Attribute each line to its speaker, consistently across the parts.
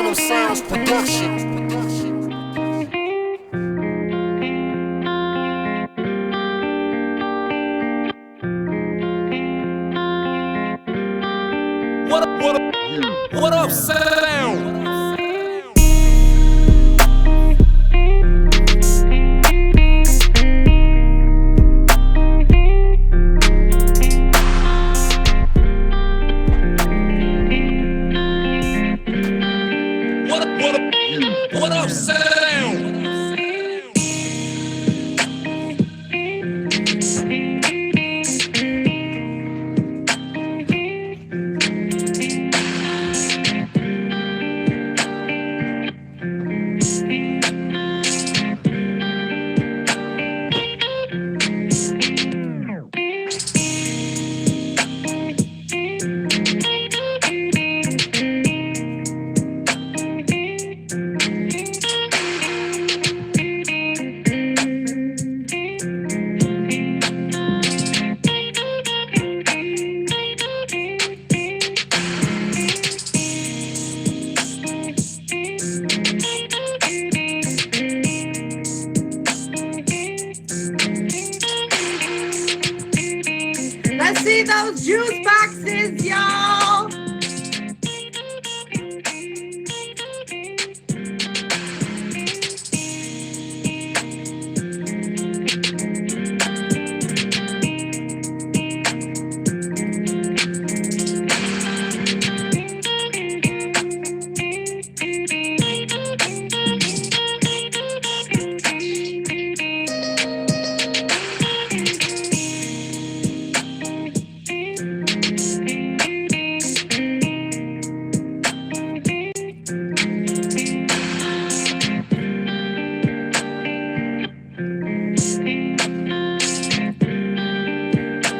Speaker 1: Phantom Sounds Production. What up, sound? What up, sound?
Speaker 2: Let's see those juice boxes, y'all.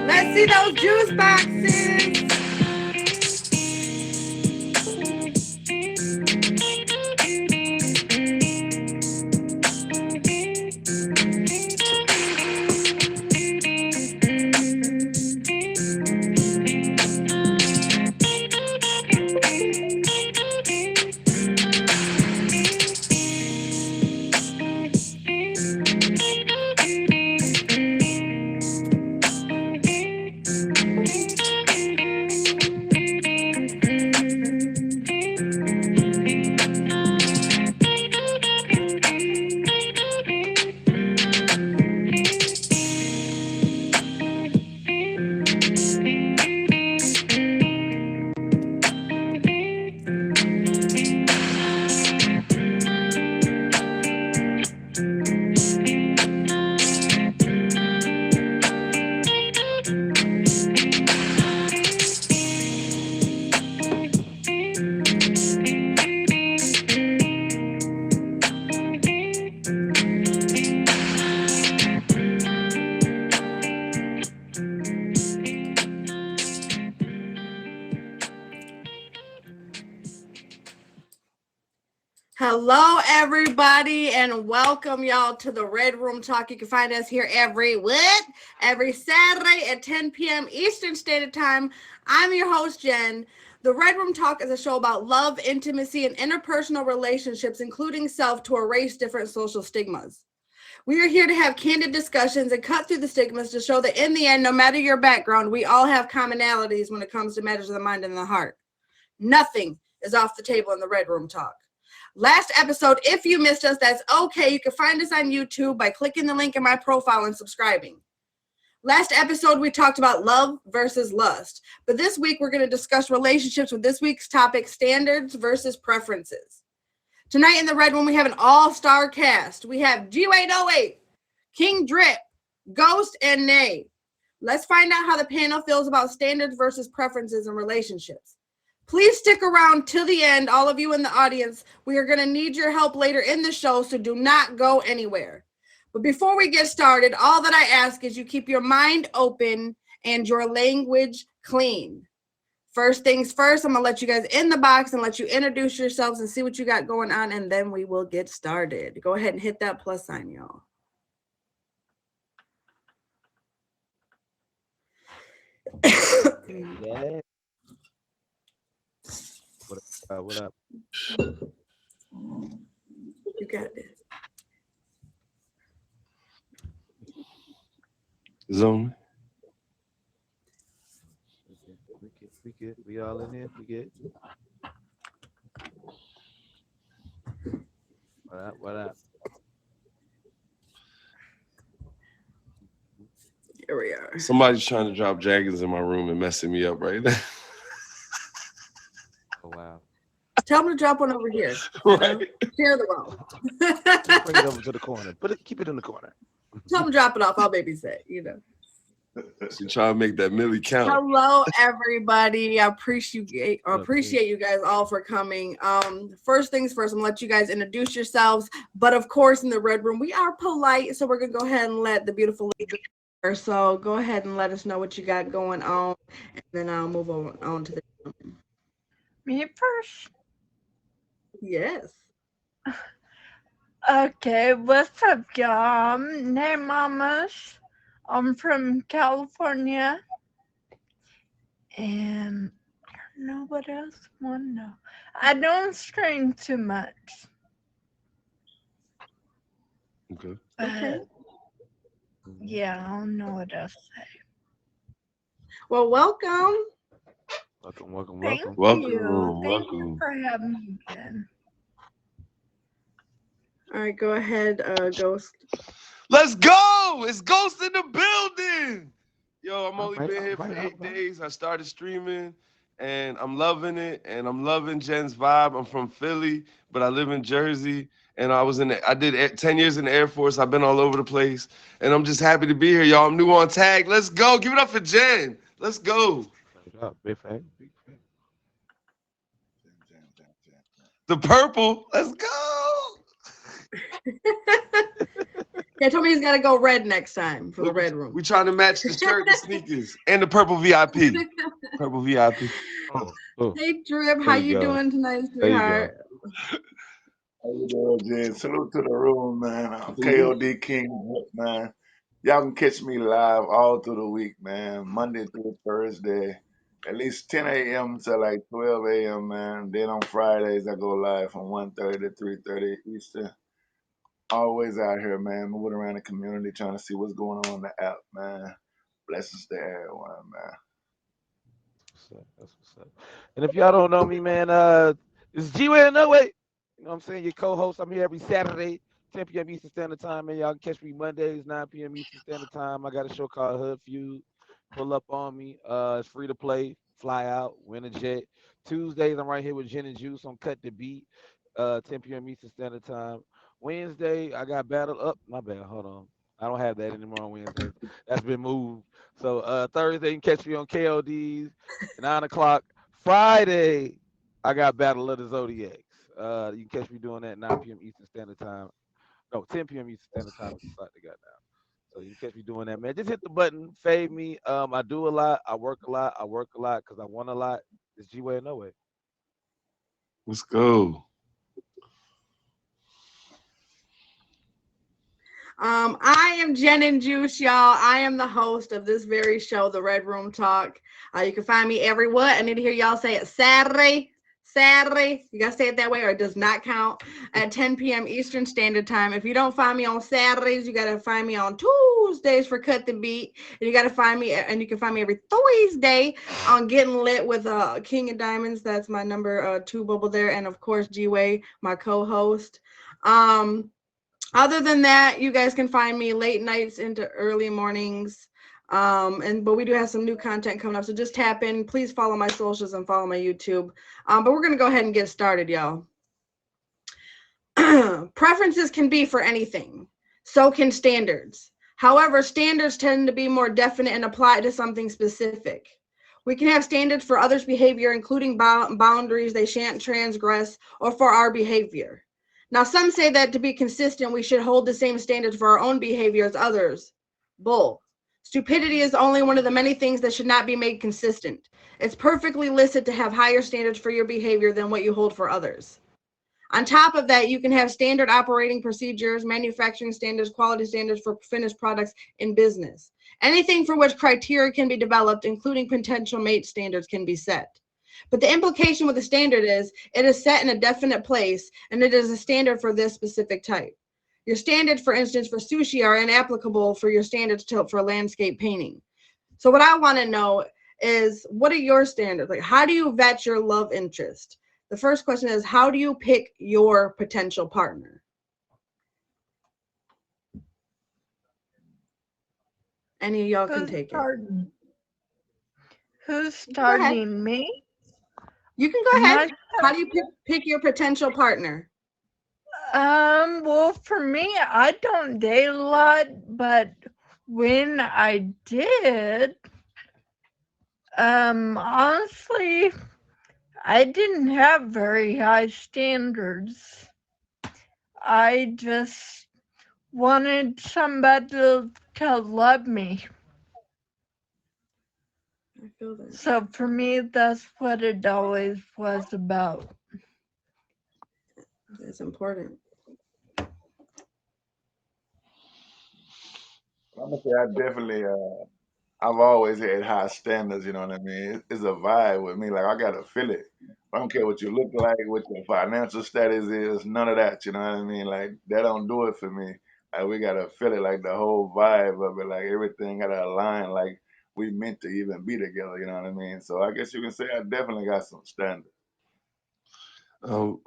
Speaker 2: Let's see those juice boxes. Hello, everybody, and welcome y'all to the Red Room Talk. You can find us here every Saturday at 10 p.m. Eastern Standard Time. I'm your host, Jen. The Red Room Talk is a show about love, intimacy, and interpersonal relationships, including self, to erase different social stigmas. We are here to have candid discussions and cut through the stigmas to show that in the end, no matter your background, we all have commonalities when it comes to matters of the mind and the heart. Nothing is off the table in the Red Room Talk. Last episode, if you missed us, that's okay. You can find us on YouTube by clicking the link in my profile and subscribing. Last episode, we talked about love versus lust. But this week, we're going to discuss relationships with this week's topic, standards versus preferences. Tonight in the Red Room, we have an all-star cast. We have G808, King Drip, Ghost, and Nay. Let's find out how the panel feels about standards versus preferences in relationships. Please stick around till the end, all of you in the audience. We are going to need your help later in the show, so do not go anywhere. But before we get started, all that I ask is you keep your mind open and your language clean. First things first, I'm going to let you guys in the box and let you introduce yourselves and see what you got going on, and then we will get started. Go ahead and hit that plus sign, y'all.
Speaker 3: Yeah. What up?
Speaker 2: You got this.
Speaker 3: Zoom.
Speaker 4: We good. We all in here. We good. What up? What up?
Speaker 2: Here we are.
Speaker 3: Somebody's trying to drop jaggers in my room and messing me up right now.
Speaker 4: Oh wow.
Speaker 2: Tell them to drop one over here.
Speaker 3: Right.
Speaker 2: Share the room.
Speaker 4: Just bring it over to the corner. Keep it in the corner.
Speaker 2: Tell them to drop it off. I'll babysit,
Speaker 3: She trying to make that Millie count.
Speaker 2: Hello, everybody. I appreciate you guys all for coming. First things first, I'm gonna let you guys introduce yourselves. But of course, in the red room, we are polite, so we're gonna go ahead and let the beautiful lady. So go ahead and let us know what you got going on, and then I'll move on to the.
Speaker 5: Me first.
Speaker 2: Yes.
Speaker 5: Okay, what's up, y'all? Hey, mamas. I'm from California. And I don't know what else I want to know. I don't stream too much.
Speaker 3: Okay.
Speaker 2: Okay.
Speaker 5: Yeah, I don't know what else to say.
Speaker 2: Well, welcome.
Speaker 4: Welcome.
Speaker 5: Thank
Speaker 3: Welcome,
Speaker 5: you. Thank you
Speaker 3: welcome.
Speaker 5: for having me again.
Speaker 2: All right, go ahead, Ghost.
Speaker 3: Let's go! It's Ghost in the building. Yo, I'm only
Speaker 4: Alright,
Speaker 3: been here for
Speaker 4: alright,
Speaker 3: 8 days. I started streaming and I'm loving it. And I'm loving Jen's vibe. I'm from Philly, but I live in Jersey. And I did 10 years in the Air Force. I've been all over the place. And I'm just happy to be here, y'all. I'm new on tag. Let's go. Give it up for Jen. Let's go.
Speaker 4: Big fan. Big fan.
Speaker 3: The purple. Let's go.
Speaker 2: Yeah, told me he's got to go red next time for the red room.
Speaker 3: We trying to match the shirt and sneakers and the purple VIP. Purple VIP.
Speaker 4: Oh,
Speaker 2: Hey, Drip, how
Speaker 4: There you
Speaker 2: you
Speaker 4: go.
Speaker 2: doing tonight,
Speaker 4: There you go.
Speaker 2: sweetheart?
Speaker 6: How you doing, Jen? Salute to the room, man. I'm KOD King, man. Y'all can catch me live all through the week, man. Monday through Thursday, at least 10 a.m. to like 12 a.m., man. Then on Fridays, I go live from 1:30 to 3:30 Eastern. Always out here, man. Moving around the community, trying to see what's going on the app, man. Blessings to everyone, man.
Speaker 4: That's what's up. And if y'all don't know me, man, it's G-Way No Way. You know what I'm saying? Your co-host. I'm here every Saturday, 10 p.m. Eastern Standard Time, man. Y'all can catch me Mondays, 9 p.m. Eastern Standard Time. I got a show called Hood Feud. Pull up on me. It's free to play. Fly out, win a jet. Tuesdays, I'm right here with Gin and Juice on Cut the Beat, 10 p.m. Eastern Standard Time. Wednesday, I got Battle Up. My bad, hold on. I don't have that anymore on Wednesdays. That's been moved. So Thursday, you can catch me on KODs, 9 o'clock. Friday, I got Battle of the Zodiacs. You can catch me doing that 9 p.m. Eastern Standard Time. No, 10 p.m. Eastern Standard Time is the slot they got now. So you can catch me doing that, man. Just hit the button, fade me. I do a lot, I work a lot, because I want a lot. It's G-Way or No Way.
Speaker 3: Let's go.
Speaker 2: I am Jen and Juice, y'all. I am the host of this very show, The Red Room Talk. You can find me every what? I need to hear y'all say it. Saturday. You gotta say it that way, or it does not count. At 10 p.m. Eastern Standard Time. If you don't find me on Saturdays, you gotta find me on Tuesdays for Cut the Beat. And you gotta find me, and you can find me every Thursday on Getting Lit with King of Diamonds. That's my number 2 bubble there, and of course G-Way, my co-host. Other than that, you guys can find me late nights into early mornings. But we do have some new content coming up. So just tap in. Please follow my socials and follow my YouTube. But we're going to go ahead and get started, y'all. Preferences can be for anything. So can standards. However, standards tend to be more definite and apply to something specific. We can have standards for others' behavior, including boundaries they shan't transgress, or for our behavior. Now, some say that to be consistent, we should hold the same standards for our own behavior as others. Bull. Stupidity is only one of the many things that should not be made consistent. It's perfectly licit to have higher standards for your behavior than what you hold for others. On top of that, you can have standard operating procedures, manufacturing standards, quality standards for finished products in business. Anything for which criteria can be developed, including potential mate standards, can be set. But the implication with the standard is it is set in a definite place and it is a standard for this specific type. Your standards, for instance, for sushi are inapplicable for your standards for landscape painting. So what I want to know is, what are your standards? Like, how do you vet your love interest? The first question is, how do you pick your potential partner? Any of y'all can
Speaker 5: Who's
Speaker 2: take it.
Speaker 5: starting? Who's
Speaker 2: Go ahead.
Speaker 5: starting? Me?
Speaker 2: You can go
Speaker 5: Am
Speaker 2: ahead.
Speaker 5: I
Speaker 2: How do you pick your potential partner?
Speaker 5: Well, for me, I don't date a lot, but when I did, honestly, I didn't have very high standards. I just wanted somebody to love me.
Speaker 2: I feel that.
Speaker 5: So for me, that's what it always was about.
Speaker 2: That's important.
Speaker 6: I'm gonna say I definitely I've always had high standards, you know what I mean? It's a vibe with me. Like I gotta feel it. I don't care what you look like, what your financial status is, none of that, you know what I mean? Like that don't do it for me. Like we gotta feel it, like the whole vibe of it, like everything gotta align, like we meant to even be together, you know what I mean? So I guess you can say I definitely got some standards.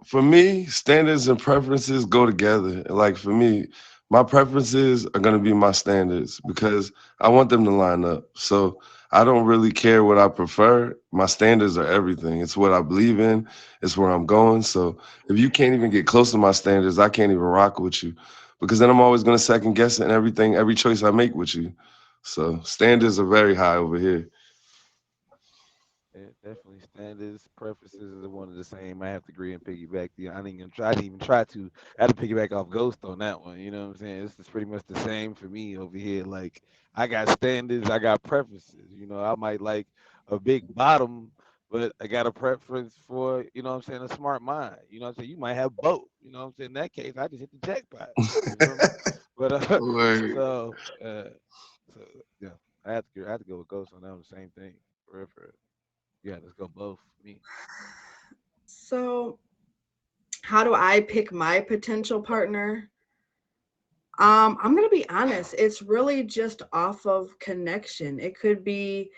Speaker 3: For me, standards and preferences go together. Like for me, my preferences are gonna be my standards because I want them to line up. So I don't really care what I prefer. My standards are everything. It's what I believe in. It's where I'm going. So if you can't even get close to my standards, I can't even rock with you because then I'm always gonna second guess in everything, every choice I make with you. So standards are very high over here.
Speaker 4: Yeah, definitely standards, preferences are one of the same. I have to agree and piggyback. I didn't even try to. I had to piggyback off Ghost on that one. You know what I'm saying? It's pretty much the same for me over here. Like I got standards, I got preferences. You know, I might like a big bottom, but I got a preference for, you know what I'm saying, a smart mind. You know what I'm saying? You might have both. You know what I'm saying? In that case, I just hit the jackpot. You feel me? But
Speaker 3: Word.
Speaker 4: so so yeah, I had to go with Ghost on that one. The same thing. For real, for real. Yeah, let's go both. Me.
Speaker 2: So, how do I pick my potential partner? I'm gonna be honest. It's really just off of connection. It could be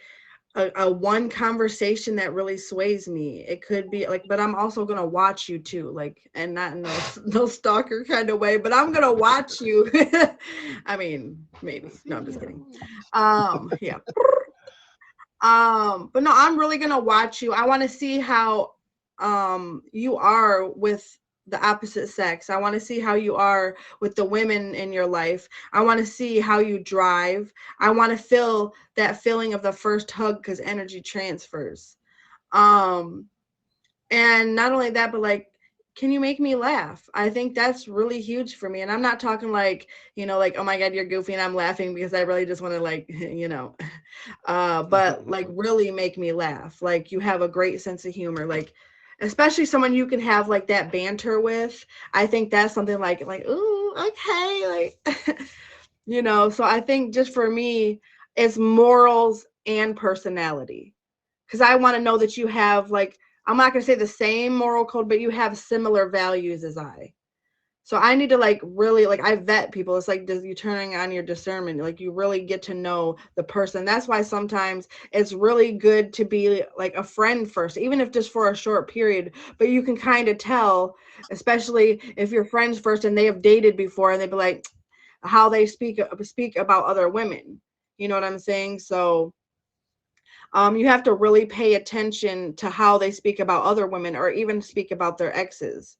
Speaker 2: a one conversation that really sways me. It could be like, but I'm also gonna watch you too, like, and not in no stalker kind of way. But I'm gonna watch you. I mean, maybe. No, I'm just kidding. Yeah. But no, I'm really gonna watch you. I want to see how you are with the opposite sex. I want to see how you are with the women in your life. I want to see how you drive. I want to feel that feeling of the first hug because energy transfers. Um, and not only that, but like, can you make me laugh? I think that's really huge for me. And I'm not talking like, like, oh my God, you're goofy and I'm laughing because I really just want to like, but like really make me laugh. Like you have a great sense of humor. Like, especially someone you can have like that banter with. I think that's something like, ooh, okay. Like, so I think just for me, it's morals and personality. Because I want to know that you have like, I'm not going to say the same moral code, but you have similar values as I. So I need to like really like I vet people. It's like you turning on your discernment. Like you really get to know the person. That's why sometimes it's really good to be like a friend first, even if just for a short period. But you can kind of tell, especially if you're friends first and they have dated before, and they'd be like how they speak about other women. You know what I'm saying? So you have to really pay attention to how they speak about other women or even speak about their exes.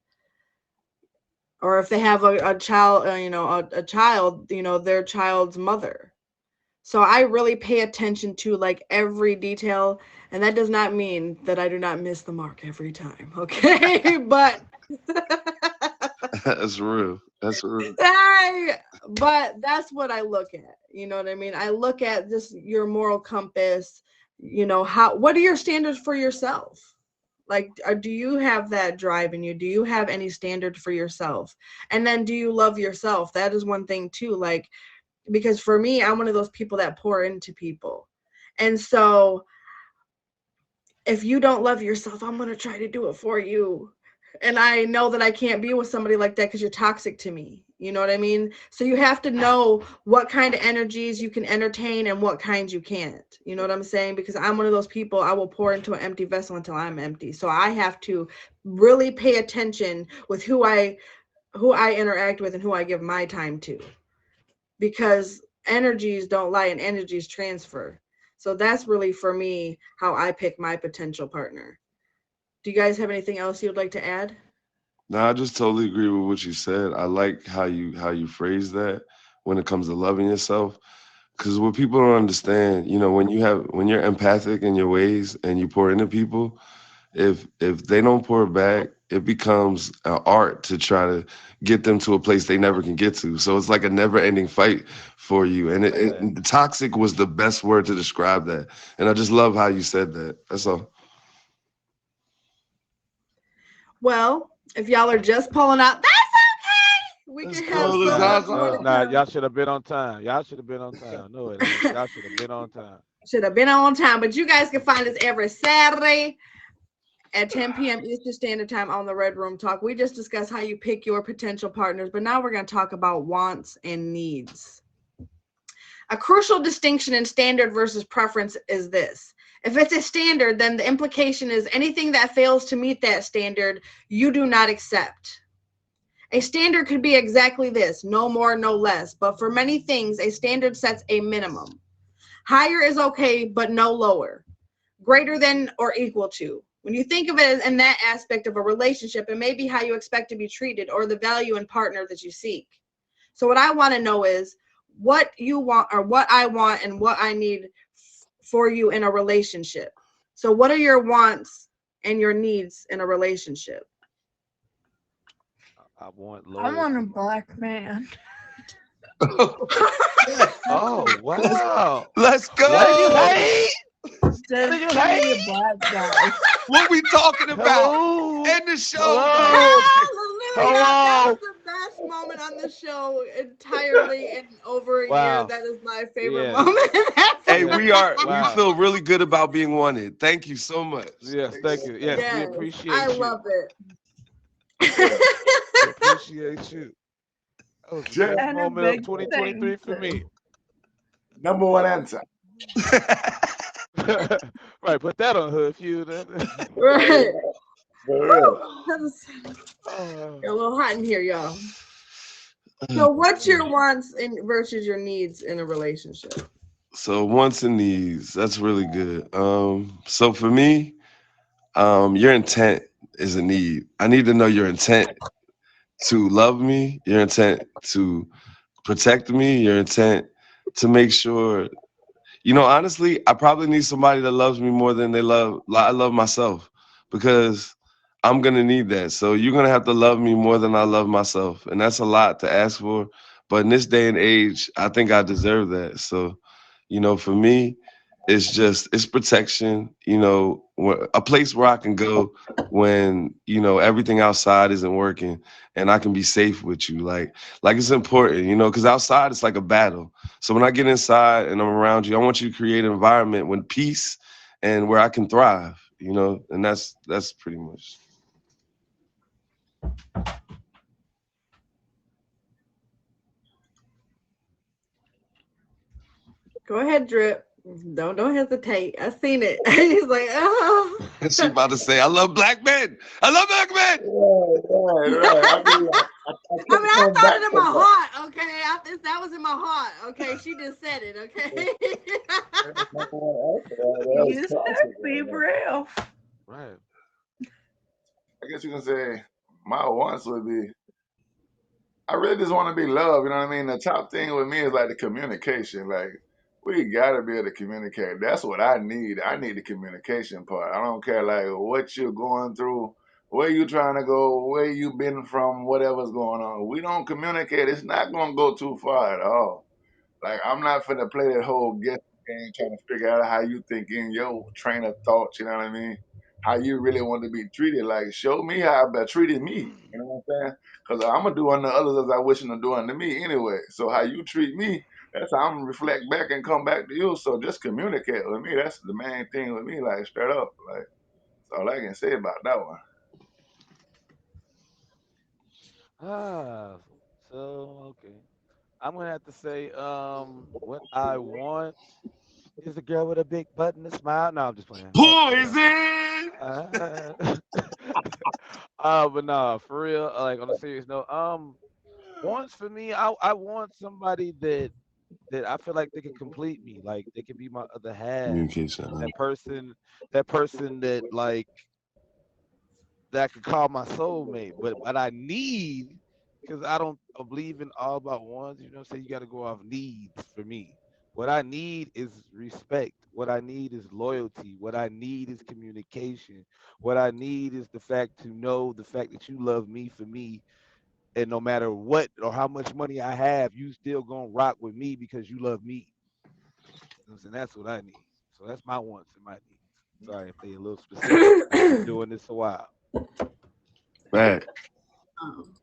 Speaker 2: Or if they have a child, a child, their child's mother. So I really pay attention to like every detail. And that does not mean that I do not miss the mark every time. Okay. But
Speaker 3: That's real. That's real.
Speaker 2: but that's what I look at. You know what I mean? I look at just your moral compass, what are your standards for yourself? Like, do you have that drive in you? Do you have any standard for yourself? And then do you love yourself? That is one thing too. Like, because for me, I'm one of those people that pour into people. And so if you don't love yourself, I'm going to try to do it for you. And I know that I can't be with somebody like that because you're toxic to me. You know what I mean? So you have to know what kind of energies you can entertain and what kinds you can't. You know what I'm saying? Because I'm one of those people, I will pour into an empty vessel until I'm empty. So I have to really pay attention with who I interact with and who I give my time to. Because energies don't lie and energies transfer. So that's really for me how I pick my potential partner. Do you guys have anything else you would like to add?
Speaker 3: No, I just totally agree with what you said. I like how you phrase that when it comes to loving yourself. Because what people don't understand, when you're empathic in your ways and you pour into people, if they don't pour back, it becomes an art to try to get them to a place they never can get to. So it's like a never ending fight for you. And toxic was the best word to describe that. And I just love how you said that. That's all.
Speaker 2: Well, if y'all are just pulling up, that's okay. We
Speaker 3: Let's
Speaker 2: can
Speaker 3: go.
Speaker 2: have
Speaker 3: Let's
Speaker 2: some
Speaker 3: have
Speaker 2: if you
Speaker 3: some.
Speaker 2: want
Speaker 4: No,
Speaker 2: to
Speaker 4: nah,
Speaker 2: come.
Speaker 4: y'all should have been on time. Y'all should have been on time. No, it ain't. Y'all should have been on time.
Speaker 2: Should have been on time, but you guys can find us every Saturday at 10 p.m. Eastern Standard Time on the Red Room Talk. We just discussed how you pick your potential partners, but now we're going to talk about wants and needs. A crucial distinction in standard versus preference is this. If it's a standard, then the implication is anything that fails to meet that standard, you do not accept. A standard could be exactly this, no more, no less. But for many things, a standard sets a minimum. Higher is okay, but no lower. Greater than or equal to. When you think of it as in that aspect of a relationship, it may be how you expect to be treated or the value in partner that you seek. So what I want to know is what you want or what I want and what I need for you in a relationship. So what are your wants and your needs in a relationship?
Speaker 4: I want
Speaker 5: I want a
Speaker 4: loyalty.
Speaker 5: black man.
Speaker 4: Oh, wow.
Speaker 3: Let's
Speaker 4: What did you
Speaker 3: go.
Speaker 4: say? What
Speaker 5: Says
Speaker 4: did you
Speaker 5: to be a
Speaker 4: say?
Speaker 5: black guy.
Speaker 3: What we talking about?
Speaker 4: Hello.
Speaker 3: End the show, man.
Speaker 4: Hello.
Speaker 2: Hallelujah! That was
Speaker 4: Hello.
Speaker 2: the best moment on the show entirely in over a year.
Speaker 4: Wow.
Speaker 2: That is my favorite
Speaker 4: Yes.
Speaker 2: moment.
Speaker 3: Hey,
Speaker 4: Yes.
Speaker 3: we
Speaker 4: Wow.
Speaker 3: feel really good about being wanted. Thank you so much.
Speaker 4: Yes. Thank you. Yes. We
Speaker 2: Yes, I
Speaker 4: appreciate you.
Speaker 2: love it.
Speaker 6: Yeah.
Speaker 4: We appreciate you. That was the
Speaker 6: Jen,
Speaker 4: best
Speaker 5: And a
Speaker 4: moment of
Speaker 5: big thing
Speaker 4: 2023 for me.
Speaker 5: too.
Speaker 6: number one answer.
Speaker 4: Right. Put that on Hood Feud.
Speaker 2: Right.
Speaker 6: For real.
Speaker 2: That was
Speaker 4: Oh,
Speaker 2: a little hot in here, y'all. So, what's your
Speaker 4: man.
Speaker 2: wants and versus your needs in a relationship?
Speaker 3: So wants and needs, that's really good. So for me, your intent is a need. I need to know your intent to love me, your intent to protect me, your intent to make sure. Honestly, I probably need somebody that loves me more than I love myself, because I'm gonna need that. So you're gonna have to love me more than I love myself, and that's a lot to ask for. But in this day and age, I think I deserve that. So, for me, it's protection. A place where I can go when everything outside isn't working, and I can be safe with you. Like it's important, because outside it's like a battle. So when I get inside and I'm around you, I want you to create an environment with peace and where I can thrive, and that's pretty much.
Speaker 2: Go ahead, Drip. Don't hesitate. I seen it. He's like, oh.
Speaker 3: She about to say, I love black men. I love black men.
Speaker 6: Right. I mean, I
Speaker 2: I
Speaker 6: kept
Speaker 2: mean, I
Speaker 6: coming
Speaker 2: thought
Speaker 6: back
Speaker 2: it in
Speaker 6: to
Speaker 2: my
Speaker 6: that.
Speaker 2: heart. Okay, that was in my heart. Okay, she just said it. Okay.
Speaker 6: Number one answer. That was
Speaker 5: You said
Speaker 6: classic.
Speaker 5: be
Speaker 6: Man.
Speaker 5: real.
Speaker 4: Right.
Speaker 6: I guess you can say my wants would be I really just want to be loved. You know what I mean? The top thing with me is like the communication. Like we gotta be able to communicate. That's what I need. I need the communication part. I don't care like what you're going through, where you trying to go, where you been from, whatever's going on. We don't communicate. It's not gonna go too far at all. Like I'm not finna play that whole guess game trying to figure out how you think in your train of thoughts. You know what I mean? How you really want to be treated. Like show me how I treated me. You know what I'm saying? Because I'm gonna do unto others as I wish them to do unto me anyway. So how you treat me, that's how I'm gonna reflect back and come back to you. So just communicate with me. That's the main thing with me. Like straight up. Like all I can say about that one.
Speaker 4: Ah, so okay. I'm gonna have to say, what I want is a girl with a big butt and a smile. No, I'm just playing.
Speaker 3: Poison.
Speaker 4: Uh, but no, for real, like on a serious note, wants for me, I want somebody that I feel like they can complete me, like they can be my other half.
Speaker 3: Communication.
Speaker 4: That person, that person that like that I could call my soulmate. But what I need, because I don't believe in all about ones, you know what I'm saying? You got to go off needs for me. What I need is respect. What I need is loyalty. What I need is communication. What I need is the fact to know the fact that you love me for me. And no matter what or how much money I have, you still gonna rock with me because you love me. You know what I'm saying? That's what I need. So that's my wants and my needs. Sorry if they a little specific. Been doing this a while.
Speaker 3: Right.
Speaker 2: Um,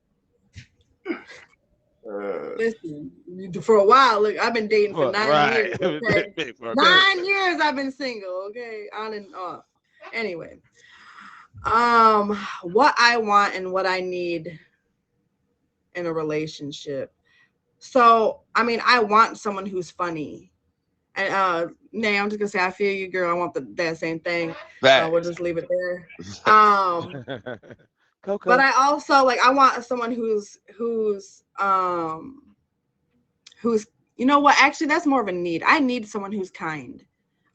Speaker 6: Uh,
Speaker 2: Listen, for a while, look, I've been dating for
Speaker 4: Well,
Speaker 2: 9 years.
Speaker 4: right.
Speaker 2: Okay,
Speaker 4: For a minute.
Speaker 2: 9 years I've been single. Okay, on and off. Anyway, what I want and what I need in a relationship. So, I mean, I want someone who's funny. And Nay, I'm just gonna say I feel you, girl. I want that same thing. We'll
Speaker 3: Facts.
Speaker 2: just leave it there. Um, but
Speaker 4: Coco.
Speaker 2: I also like I want someone who's you know what? Actually, that's more of a need. I need someone who's kind.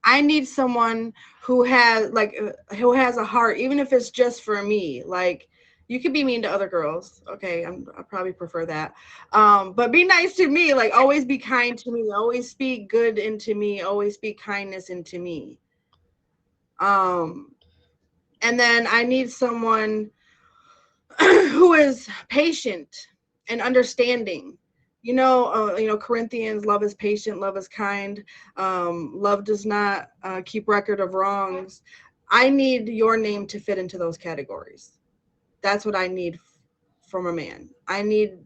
Speaker 2: I need someone who has a heart, even if it's just for me. Like you could be mean to other girls, okay? I probably prefer that, but be nice to me. Like always be kind to me. Always speak good into me. Always speak kindness into me. Um, and then I need someone who is patient and understanding. Corinthians, love is patient, love is kind, love does not keep record of wrongs. I need your name to fit into those categories. That's what I need from a man. I need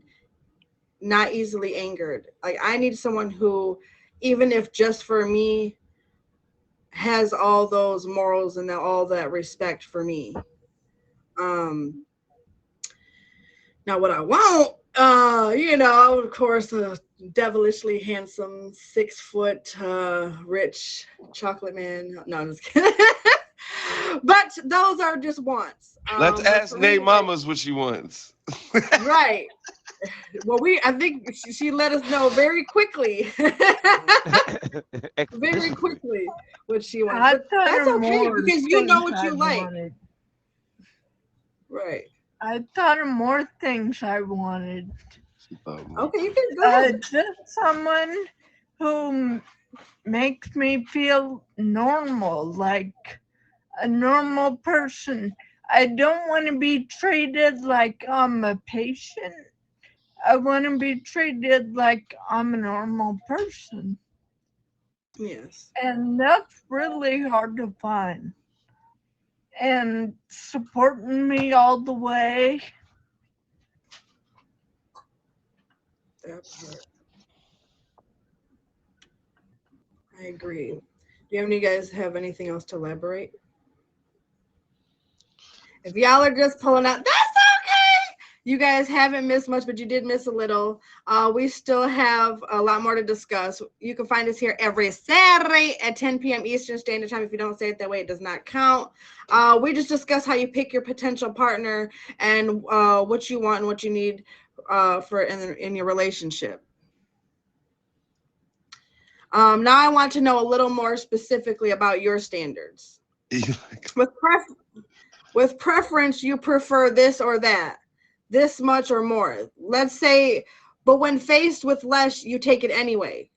Speaker 2: not easily angered. Like I need someone who, even if just for me, has all those morals and all that respect for me. Um, Now, what I want, of course, a devilishly handsome 6 foot, rich chocolate man. No, I'm just kidding. But those are just wants.
Speaker 3: Let's
Speaker 2: But
Speaker 3: ask
Speaker 2: for
Speaker 3: Nay
Speaker 2: me, like,
Speaker 3: Mamas what she wants.
Speaker 2: right. Well, I think she let us know very quickly, very
Speaker 4: Expeditiously.
Speaker 2: quickly what she wants.
Speaker 5: I
Speaker 2: But
Speaker 5: thought
Speaker 2: that's
Speaker 5: of
Speaker 2: okay
Speaker 5: more
Speaker 2: because you know
Speaker 5: things
Speaker 2: what
Speaker 5: I
Speaker 2: you like.
Speaker 5: wanted.
Speaker 2: Right.
Speaker 5: I thought of more things I wanted.
Speaker 3: She thought more.
Speaker 2: Okay, you can go ahead.
Speaker 5: Just someone who makes me feel normal, like a normal person. I don't want to be treated like I'm a patient. I want to be treated like I'm a normal person.
Speaker 2: Yes.
Speaker 5: And that's really hard to find. And supporting me all the way.
Speaker 2: That part. I agree. Do you guys have anything else to elaborate? If y'all are just pulling out, that's okay. You guys haven't missed much, but you did miss a little. We still have a lot more to discuss. You can find us here every Saturday at 10 p.m. Eastern Standard Time. If you don't say it that way, it does not count. We just discuss how you pick your potential partner and what you want and what you need for in your relationship. Now I want to know a little more specifically about your standards. With preference, you prefer this or that, this much or more. Let's say, but when faced with less, you take it anyway.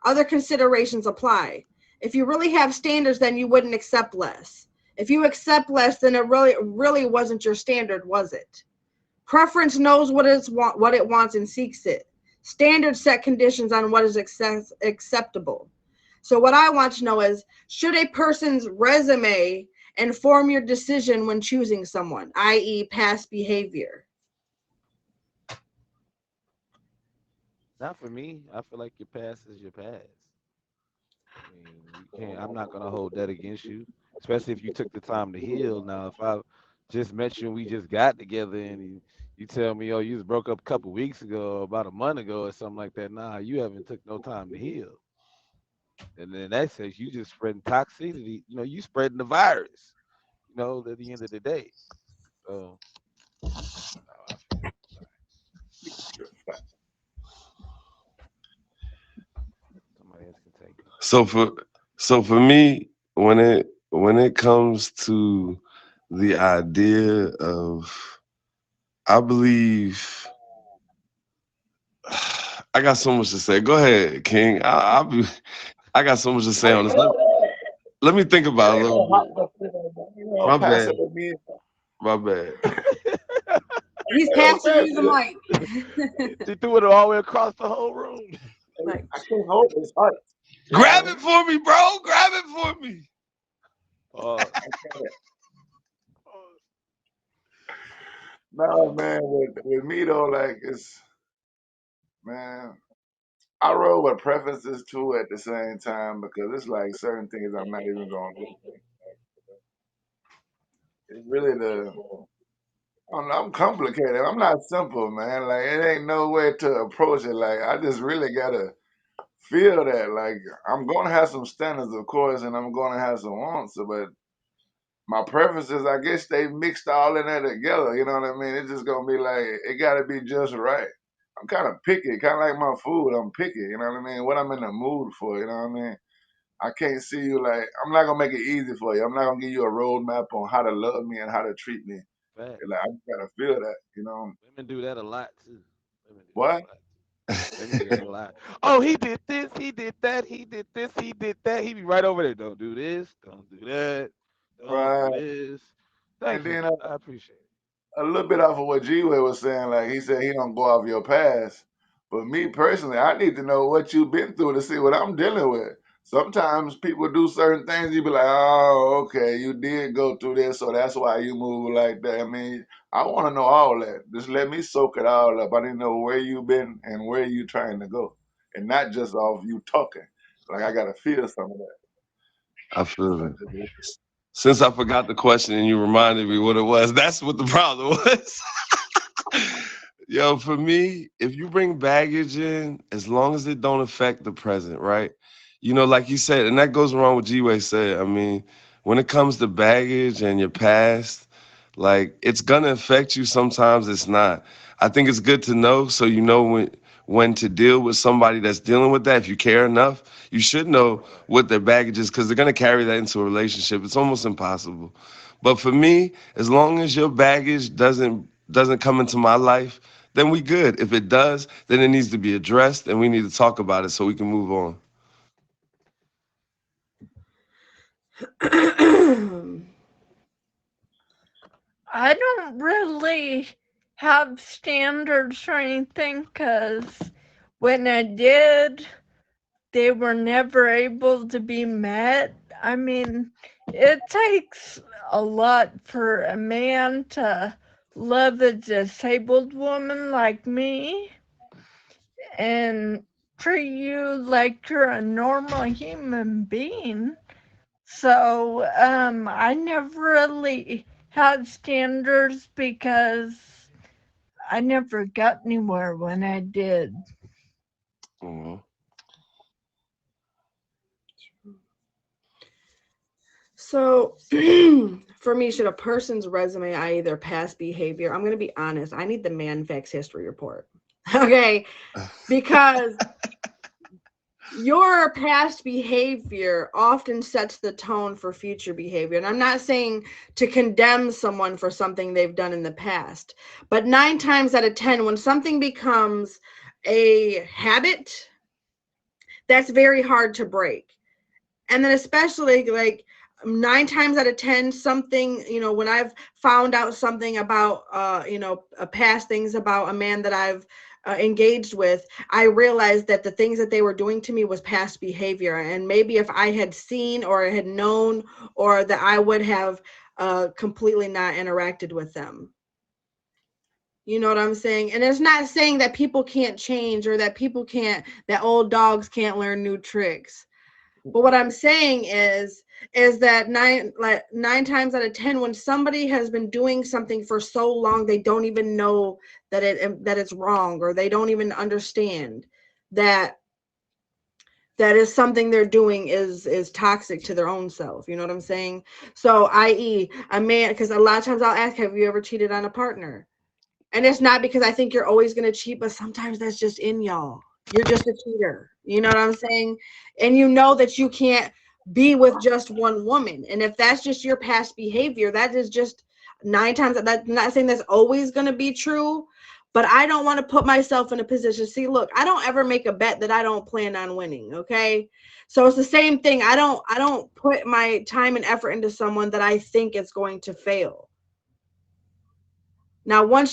Speaker 2: Other considerations apply. If you really have standards, then you wouldn't accept less. If you accept less, then it really wasn't your standard, was it? Preference knows what it wants and seeks it. Standards set conditions on what is acceptable. So what I want to know is, should a person's resume inform your decision when choosing someone, i.e. past behavior?
Speaker 4: Not for me. I feel like your past is your past. I mean, you can't. I'm not gonna hold that against you. especially if you took the time to heal. Now, if I just met you and we just got together and you tell me, oh, you just broke up a couple weeks ago, about a month ago, or something like that, nah, you haven't took no time to heal. And in that sense, you just spreading toxicity. You spreading the virus. At the end of the day. So, I feel you. Somebody else can take it.
Speaker 3: So for me, when it comes to the idea of, I believe, I got so much to say. Go ahead, King. I got so much to say
Speaker 6: I
Speaker 3: on
Speaker 6: ain't
Speaker 3: this.
Speaker 6: gonna,
Speaker 3: Let me think
Speaker 6: it
Speaker 3: about it a
Speaker 6: ain't
Speaker 3: little
Speaker 6: no hot
Speaker 3: bit.
Speaker 6: stuff.
Speaker 3: My
Speaker 6: Pass it
Speaker 3: bad.
Speaker 6: to me.
Speaker 3: My bad.
Speaker 2: He's
Speaker 6: Hey,
Speaker 2: passing
Speaker 6: pass
Speaker 2: you the
Speaker 6: it.
Speaker 2: mic.
Speaker 4: She threw it all the way across the whole room.
Speaker 2: Like,
Speaker 6: I can't hold it. It's hot.
Speaker 3: Grab
Speaker 6: Yeah.
Speaker 3: it for me, bro. Grab it for me.
Speaker 4: Uh,
Speaker 6: No, man, with me though, like man, I roll with preferences too at the same time because it's like certain things I'm not even gonna do. It's really I'm complicated. I'm not simple, man. Like it ain't no way to approach it. Like I just really gotta feel that. Like I'm gonna have some standards, of course, and I'm gonna have some wants, but my preferences, I guess they mixed all in there together. You know what I mean? It's just gonna be like it gotta be just right. I'm kind of picky, kind of like my food. I'm picky. You know what I mean? What I'm in the mood for. You know what I mean? I can't see you like I'm not gonna make it easy for you. I'm not gonna give you a roadmap on how to love me and how to treat me.
Speaker 4: fact.
Speaker 6: Like I just gotta feel that. You know
Speaker 4: Women do that a lot too. Women do that a
Speaker 6: what?
Speaker 4: lot. Women do that a lot. Oh, he did this, he did that, he did this, he did that. He be right over there. Don't do this, don't do that, don't do
Speaker 6: Right.
Speaker 4: this.
Speaker 6: And
Speaker 4: Thank you.
Speaker 6: then
Speaker 4: I appreciate it.
Speaker 6: a little bit off of what G-Way was saying, like he said he don't go off your past. But me personally, I need to know what you've been through to see what I'm dealing with. Sometimes people do certain things, you be like, oh, okay, you did go through this, so that's why you move like that. I mean, I want to know all that. Just let me soak it all up. I need to know where you've been and where you trying to go. And not just off you talking. Like I gotta feel some of
Speaker 3: I feel it.
Speaker 6: that.
Speaker 3: Since I forgot the question and you reminded me what it was, that's what the problem was. Yo, for me, if you bring baggage in, as long as it don't affect the present, right? Like you said, and that goes around what G-Way said. I mean, when it comes to baggage and your past, like it's gonna affect you. Sometimes it's not. I think it's good to know so you know when to deal with somebody that's dealing with that. If you care enough, you should know what their baggage is because they're gonna carry that into a relationship. It's almost impossible. But for me, as long as your baggage doesn't come into my life, then we good. If it does, then it needs to be addressed and we need to talk about it so we can move on.
Speaker 5: I don't really have standards or anything because when I did, they were never able to be met. I mean, it takes a lot for a man to love a disabled woman like me and treat you like you're a normal human being. So, I never really had standards because I never got anywhere when I did.
Speaker 3: Mhm.
Speaker 2: so for me, should a person's resume I either past behavior? I'm gonna be honest. I need the man facts history report. Okay, because your past behavior often sets the tone for future behavior. And I'm not saying to condemn someone for something they've done in the past, but 9 times out of 10, when something becomes a habit, that's very hard to break. And then, especially like 9 times out of 10, something, when I've found out something about, past things about a man that I've engaged with, I realized that the things that they were doing to me was past behavior. And maybe if I had seen or had known, or that I would have completely not interacted with them. You know what I'm saying? And it's not saying that people can't change or that that old dogs can't learn new tricks. But what I'm saying is that nine times out of 10, when somebody has been doing something for so long, they don't even know that it's wrong, or they don't even understand that that is something they're doing is toxic to their own self. You know what I'm saying? So, i.e., a man, because a lot of times I'll ask, have you ever cheated on a partner? And it's not because I think you're always going to cheat, but sometimes that's just in y'all. You're just a cheater. You know what I'm saying? And you know that you can't be with just one woman. And if that's just your past behavior, that is just nine times. That's not saying that's always going to be true, but I don't want to put myself in a position. See, look, I don't ever make a bet that I don't plan on winning. Okay. So it's the same thing. I don't put my time and effort into someone that I think is going to fail. Now, when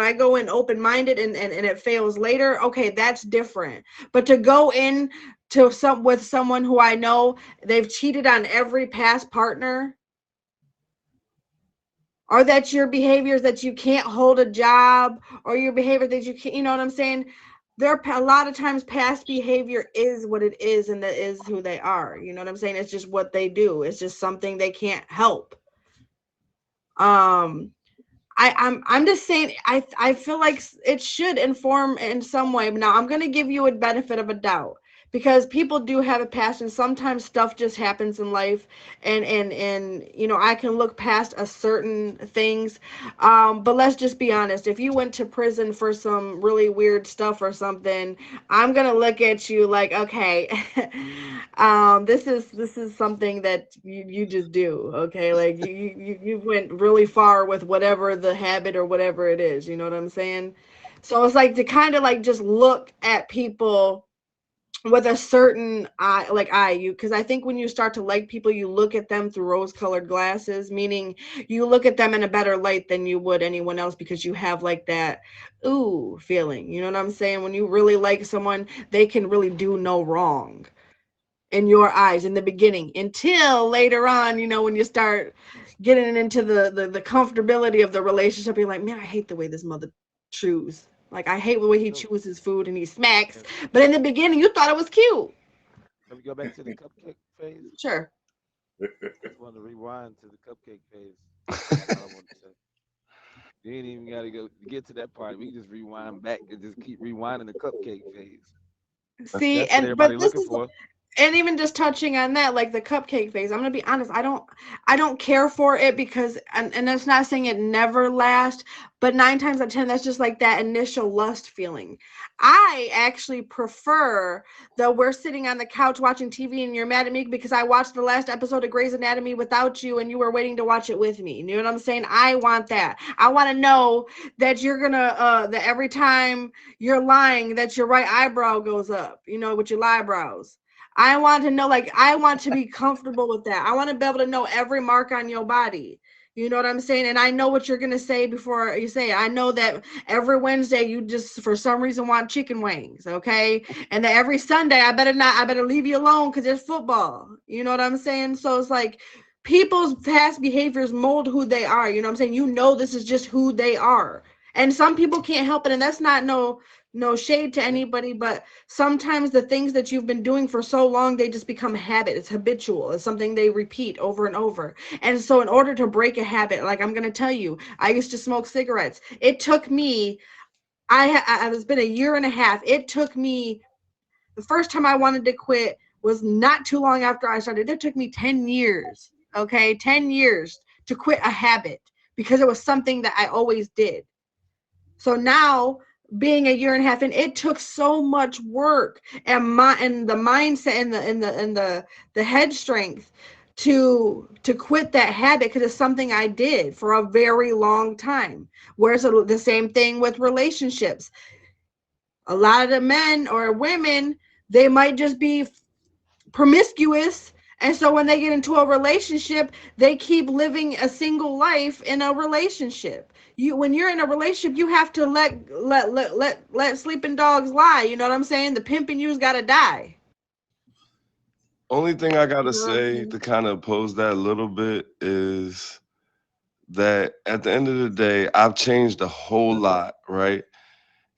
Speaker 2: I go in open minded and it fails later, okay, that's different. But to go in to with someone who I know they've cheated on every past partner, or that your behaviors that you can't hold a job, or your behavior that you can't, you know what I'm saying? There are a lot of times past behavior is what it is, and that is who they are. You know what I'm saying? It's just what they do. It's just something they can't help. I'm just saying I feel like it should inform in some way. Now I'm gonna give you a benefit of a doubt, because people do have a passion. Sometimes stuff just happens in life, and you know, I can look past a certain things. But let's just be honest. If you went to prison for some really weird stuff or something, I'm gonna look at you like, okay, this is something that you just do, okay? Like you went really far with whatever the habit or whatever it is, you know what I'm saying? So it's like to kind of like just look at people with a certain eye, like you, because I think when you start to like people, you look at them through rose-colored glasses, meaning you look at them in a better light than you would anyone else, because you have like that ooh feeling. You know what I'm saying? When you really like someone, they can really do no wrong in your eyes in the beginning, until later on, you know, when you start getting into the comfortability of the relationship, you're like, man, I hate the way this mother chews. Like, I hate the way he chews his food and he smacks. But in the beginning, you thought it was cute.
Speaker 4: Let me go back to the cupcake phase.
Speaker 2: Sure.
Speaker 4: I just wanted to rewind to the cupcake phase. That's all I wanted to say. You ain't even got to go to get to that part. We can just rewind back and just keep rewinding the cupcake phase.
Speaker 2: See,
Speaker 4: That's what
Speaker 2: and but
Speaker 4: everybody
Speaker 2: this
Speaker 4: looking
Speaker 2: is,
Speaker 4: for.
Speaker 2: and even just touching on that, like the cupcake phase, I'm gonna be honest, I don't care for it, because and that's not saying it never lasts, but 9 times out of 10, that's just like that initial lust feeling. I actually prefer that we're sitting on the couch watching TV and you're mad at me because I watched the last episode of Grey's Anatomy without you and you were waiting to watch it with me. You know what I'm saying? I want that. I want to know that you're gonna that every time you're lying, that your right eyebrow goes up, you know, with your eyebrows. I want to know, like, I want to be comfortable with that. I want to be able to know every mark on your body. You know what I'm saying? And I know what you're going to say before you say it. I know that every Wednesday you just, for some reason, want chicken wings, okay? And that every Sunday I better leave you alone because it's football. You know what I'm saying? So it's like people's past behaviors mold who they are. You know what I'm saying? You know, this is just who they are. And some people can't help it. And that's not no shade to anybody, but sometimes the things that you've been doing for so long, they just become habit. It's habitual. It's something they repeat over and over. And so in order to break a habit, like I'm going to tell you, I used to smoke cigarettes. It took me, it's been a year and a half. It took me, the first time I wanted to quit was not too long after I started. It took me 10 years, okay? 10 years to quit a habit, because it was something that I always did. So now, being a year and a half in, it took so much work and the mindset and the head strength to quit that habit, because it's something I did for a very long time. Whereas the same thing with relationships. A lot of the men or women, they might just be promiscuous, and so when they get into a relationship, they keep living a single life in a relationship. When you're in a relationship, you have to let sleeping dogs lie. You know what I'm saying? The pimp in you's got to die.
Speaker 3: Only thing I
Speaker 2: You
Speaker 3: gotta
Speaker 2: know what I'm
Speaker 3: say
Speaker 2: saying?
Speaker 3: to kind of oppose that a little bit is that at the end of the day, I've changed a whole lot, right?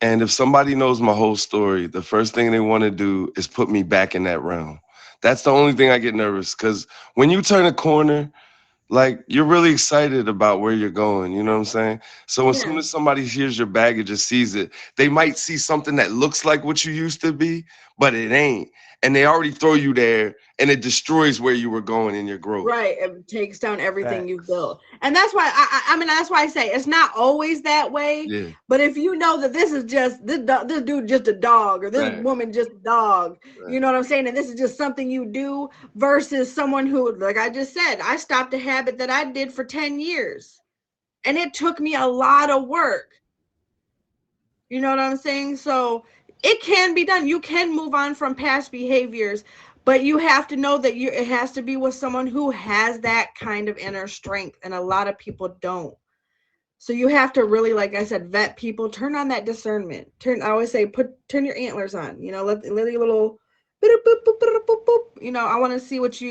Speaker 3: And if somebody knows my whole story, the first thing they want to do is put me back in that realm. That's the only thing I get nervous, because when you turn a corner, like, you're really excited about where you're going, you know what I'm saying? So as soon
Speaker 2: Yeah.
Speaker 3: as somebody hears your baggage or sees it, they might see something that looks like what you used to be, but it ain't. And they already throw you there, and it destroys where you were going in your growth.
Speaker 2: Right, it takes down everything you've
Speaker 4: Facts.
Speaker 2: built, and that's why I mean that's why I say it's not always that way.
Speaker 3: Yeah,
Speaker 2: But if you know that this is just this dude just a dog, or this
Speaker 3: right,
Speaker 2: woman just a dog, you
Speaker 3: right.
Speaker 2: know what I'm saying, and this is just something you do, versus someone who, like I just said, I stopped a habit that I did for 10 years, and it took me a lot of work. You know what I'm saying? So it can be done. You can move on from past behaviors, but you have to know that it has to be with someone who has that kind of inner strength, and a lot of people don't. So you have to really, like I said, vet people, turn on that discernment. I always say, turn your antlers on, let your little boop, boop, boop, boop, boop, boop. I want to see what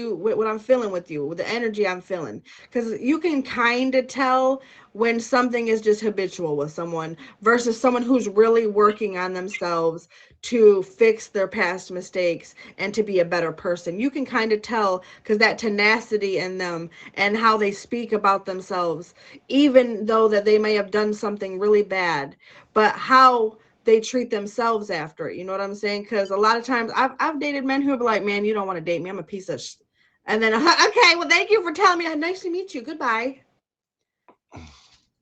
Speaker 2: I'm feeling with you, with the energy I'm feeling. Because you can kind of tell when something is just habitual with someone versus someone who's really working on themselves to fix their past mistakes and to be a better person. You can kind of tell, because that tenacity in them and how they speak about themselves, even though that they may have done something really bad, but how they treat themselves after it. You know what I'm saying? Because a lot of times I've dated men who are like, man, you don't want to date me, I'm a piece of and then okay, well, thank you for telling me. Nice to meet you, goodbye.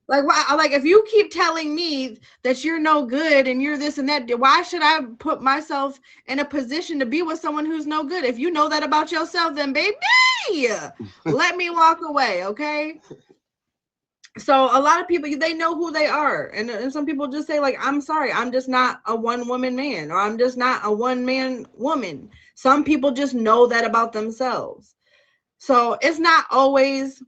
Speaker 2: Like if you keep telling me that you're no good and you're this and that, why should I put myself in a position to be with someone who's no good? If you know that about yourself, then baby, let me walk away, okay? So a lot of people, they know who they are, and some people just say, like, I'm sorry, I'm just not a one woman man, or I'm just not a one man woman. Some people just know that about themselves. So it's not always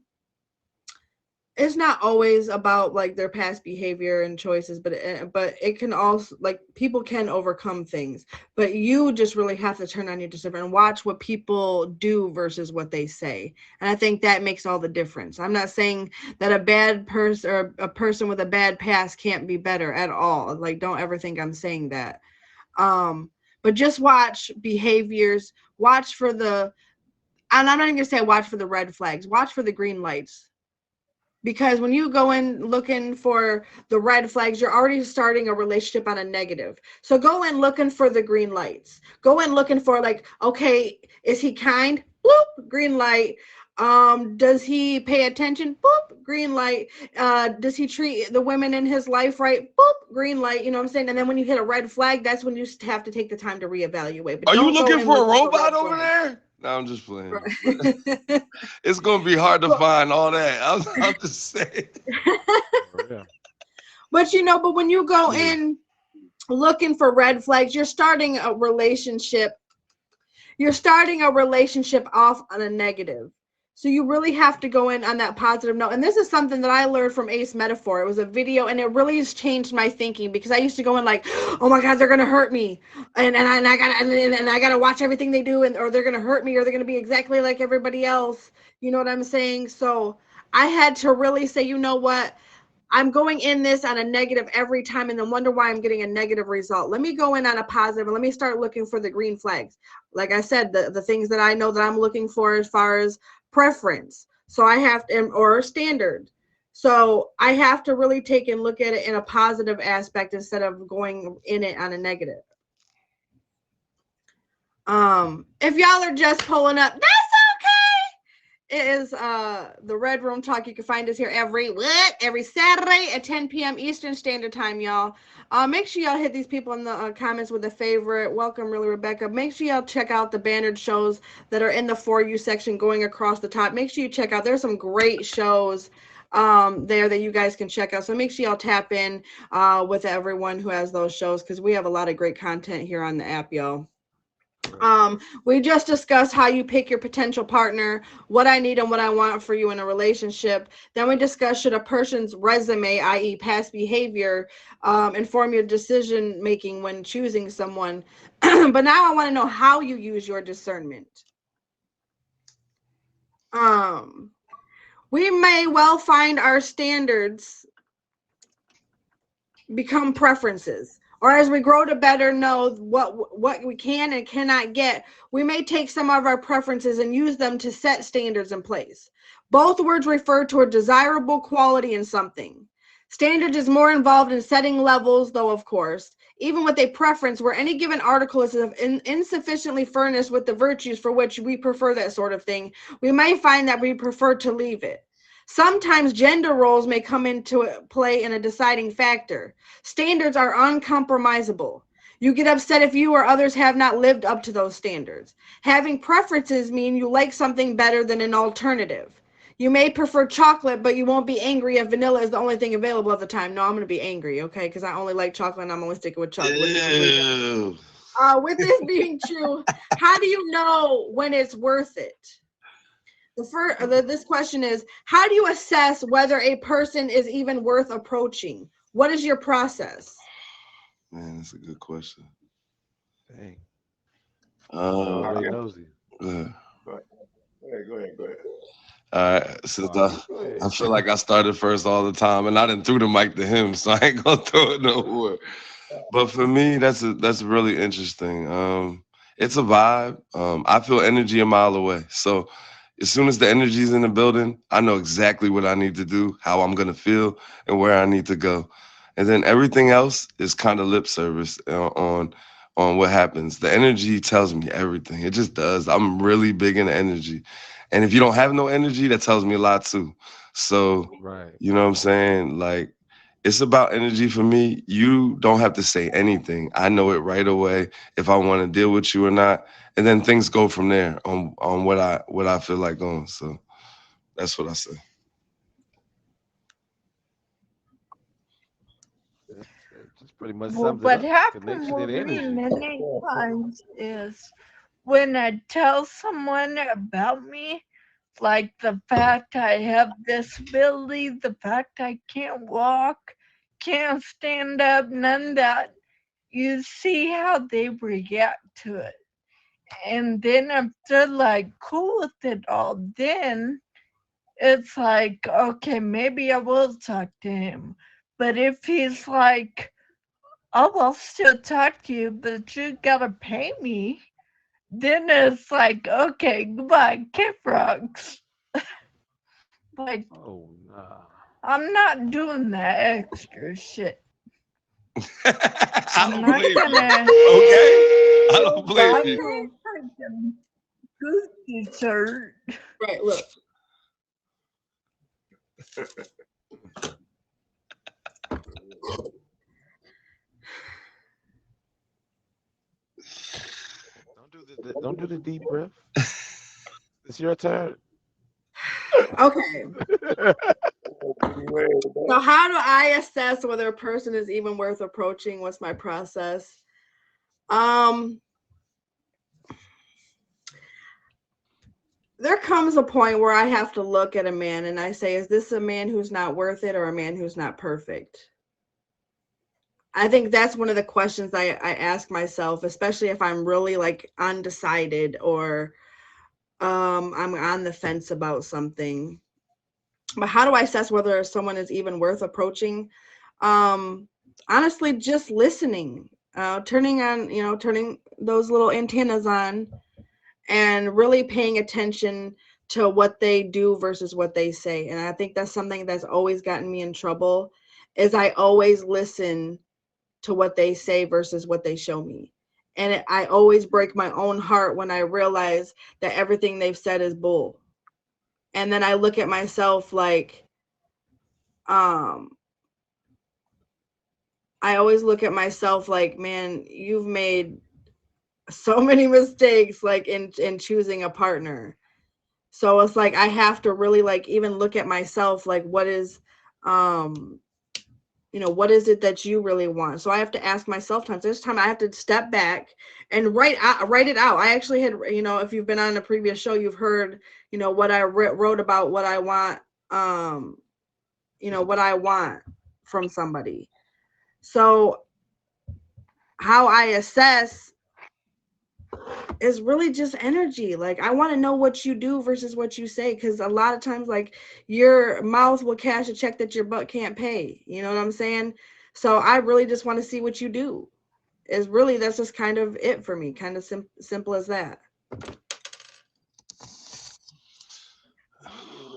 Speaker 2: about like their past behavior and choices, but it can also, like, people can overcome things, but you just really have to turn on your discernment and watch what people do versus what they say. And I think that makes all the difference. I'm not saying that a bad person or a person with a bad past can't be better at all. Like, don't ever think I'm saying that. But just watch behaviors, watch for the, and I'm not even gonna say watch for the red flags, watch for the green lights. Because when you go in looking for the red flags, you're already starting a relationship on a negative. So go in looking for the green lights. Go in looking for, like, okay, is he kind? Boop, green light. Does he pay attention? Boop, green light. Does he treat the women in his life right? Boop, green light. You know what I'm saying? And then when you hit a red flag, that's when you have to take the time to reevaluate. But
Speaker 3: Are you
Speaker 2: don't go
Speaker 3: looking
Speaker 2: in
Speaker 3: for a
Speaker 2: looking for
Speaker 3: robot
Speaker 2: red
Speaker 3: over
Speaker 2: flags.
Speaker 3: there? No, I'm just playing.
Speaker 2: Right.
Speaker 3: It's gonna be hard to find all that. I'm just saying.
Speaker 4: For real.
Speaker 2: But when you go
Speaker 3: Yeah.
Speaker 2: in looking for red flags, you're starting a relationship off on a negative. So you really have to go in on that positive note. And this is something that I learned from Ace Metaphor. It was a video, and it really has changed my thinking, because I used to go in like, oh my God, they're gonna hurt me, and I gotta watch everything they do, or they're gonna hurt me, or they're gonna be exactly like everybody else. You know what I'm saying? So I had to really say, you know what? I'm going in this on a negative every time, and then wonder why I'm getting a negative result. Let me go in on a positive, and let me start looking for the green flags. Like I said, the things that I know that I'm looking for as far as preference. So I have to, or standard. So I have to really take and look at it in a positive aspect instead of going in it on a negative. If y'all are just pulling up, that's okay. It is the Red Room Talk. You can find us here every Saturday at 10 p.m. Eastern Standard Time, y'all. Make sure y'all hit these people in the comments with a favorite. Welcome, really, Rebecca. Make sure y'all check out the bannered shows that are in the For You section going across the top. Make sure you check out. There's some great shows there that you guys can check out. So make sure y'all tap in with everyone who has those shows, because we have a lot of great content here on the app, y'all. We just discussed how you pick your potential partner, what I need and what I want for you in a relationship. Then we discussed, should a person's resume, i.e. past behavior, inform your decision making when choosing someone. But now I want to know how you use your discernment. We may well find our standards become preferences, or as we grow to better know what we can and cannot get, we may take some of our preferences and use them to set standards in place. Both words refer to a desirable quality in something. Standards is more involved in setting levels, though, of course, even with a preference where any given article is insufficiently furnished with the virtues for which we prefer that sort of thing, we may find that we prefer to leave it. Sometimes gender roles may come into play in a deciding factor. Standards are uncompromisable. You get upset if you or others have not lived up to those standards. Having preferences mean you like something better than an alternative. You may prefer chocolate, but you won't be angry if vanilla is the only thing available at the time. No, I'm going to be angry, okay? Because I only like chocolate and I'm only sticking with chocolate.
Speaker 3: Ew.
Speaker 2: With this being true, how do you know when it's worth it? This question is, how do you assess whether a person is even worth approaching? What is your process?
Speaker 3: Man, that's a good question.
Speaker 4: Dang.
Speaker 3: Uh,
Speaker 4: They nosy.
Speaker 3: yeah.
Speaker 6: Go ahead.
Speaker 3: All right, since
Speaker 4: Go ahead.
Speaker 3: I feel like I started first all the time, and I didn't threw the mic to him, so I ain't gonna throw it no more. But for me, that's really interesting. It's a vibe. I feel energy a mile away. So as soon as the energy's in the building, I know exactly what I need to do, how I'm gonna feel, and where I need to go. And then everything else is kind of lip service on what happens. The energy tells me everything. It just does. I'm really big into energy. And if you don't have no energy, that tells me a lot too. So,
Speaker 4: Right.
Speaker 3: you know what I'm saying? Like, it's about energy for me. You don't have to say anything. I know it right away if I want to deal with you or not. And then things go from there on what I feel like going. So that's what I say.
Speaker 4: That just pretty much
Speaker 5: Well,
Speaker 4: sums it
Speaker 5: what
Speaker 4: up.
Speaker 5: happened
Speaker 4: Connection
Speaker 5: with
Speaker 4: and
Speaker 5: me
Speaker 4: energy.
Speaker 5: many times is when I tell someone about me, like the fact I have disability, the fact I can't walk, can't stand up, none of that, you see how they react to it. And then if they're like cool with it all, then it's like, okay, maybe I will talk to him. But if he's like, oh, I'll still talk to you, but you gotta pay me, then it's like, okay, goodbye, Kid Rocks. Like,
Speaker 4: Oh nah.
Speaker 5: I'm not doing that extra shit.
Speaker 3: I
Speaker 5: I'm
Speaker 3: don't
Speaker 5: not
Speaker 3: blame you.
Speaker 5: gonna
Speaker 3: Okay? I don't blame
Speaker 5: buy
Speaker 3: you.
Speaker 5: no freaking Gucci shirt.
Speaker 2: Right, look.
Speaker 4: Don't do the deep breath. It's your turn.
Speaker 2: Okay.
Speaker 6: Go ahead.
Speaker 2: So how do I assess whether a person is even worth approaching? What's my process? There comes a point where I have to look at a man and I say, is this a man who's not worth it or a man who's not perfect? I think that's one of the questions I ask myself, especially if I'm really like undecided or I'm on the fence about something. But how do I assess whether someone is even worth approaching? Honestly, just listening, turning those little antennas on and really paying attention to what they do versus what they say. And I think that's something that's always gotten me in trouble is I always listen to what they say versus what they show me. And I always break my own heart when I realize that everything they've said is bull. And then I look at myself like, I always look at myself like, man, you've made so many mistakes like in choosing a partner. So it's like I have to really like even look at myself like what is what is it that you really want? So I have to ask myself times. This time I have to step back and write it out. I actually had, if you've been on a previous show, you've heard, what I wrote about what I want, what I want from somebody. So how I assess is really just energy. Like I want to know what you do versus what you say, because a lot of times like your mouth will cash a check that your butt can't pay. You know what I'm saying? So I really just want to see what you do. That's just kind of it for me. Kind of simple as that.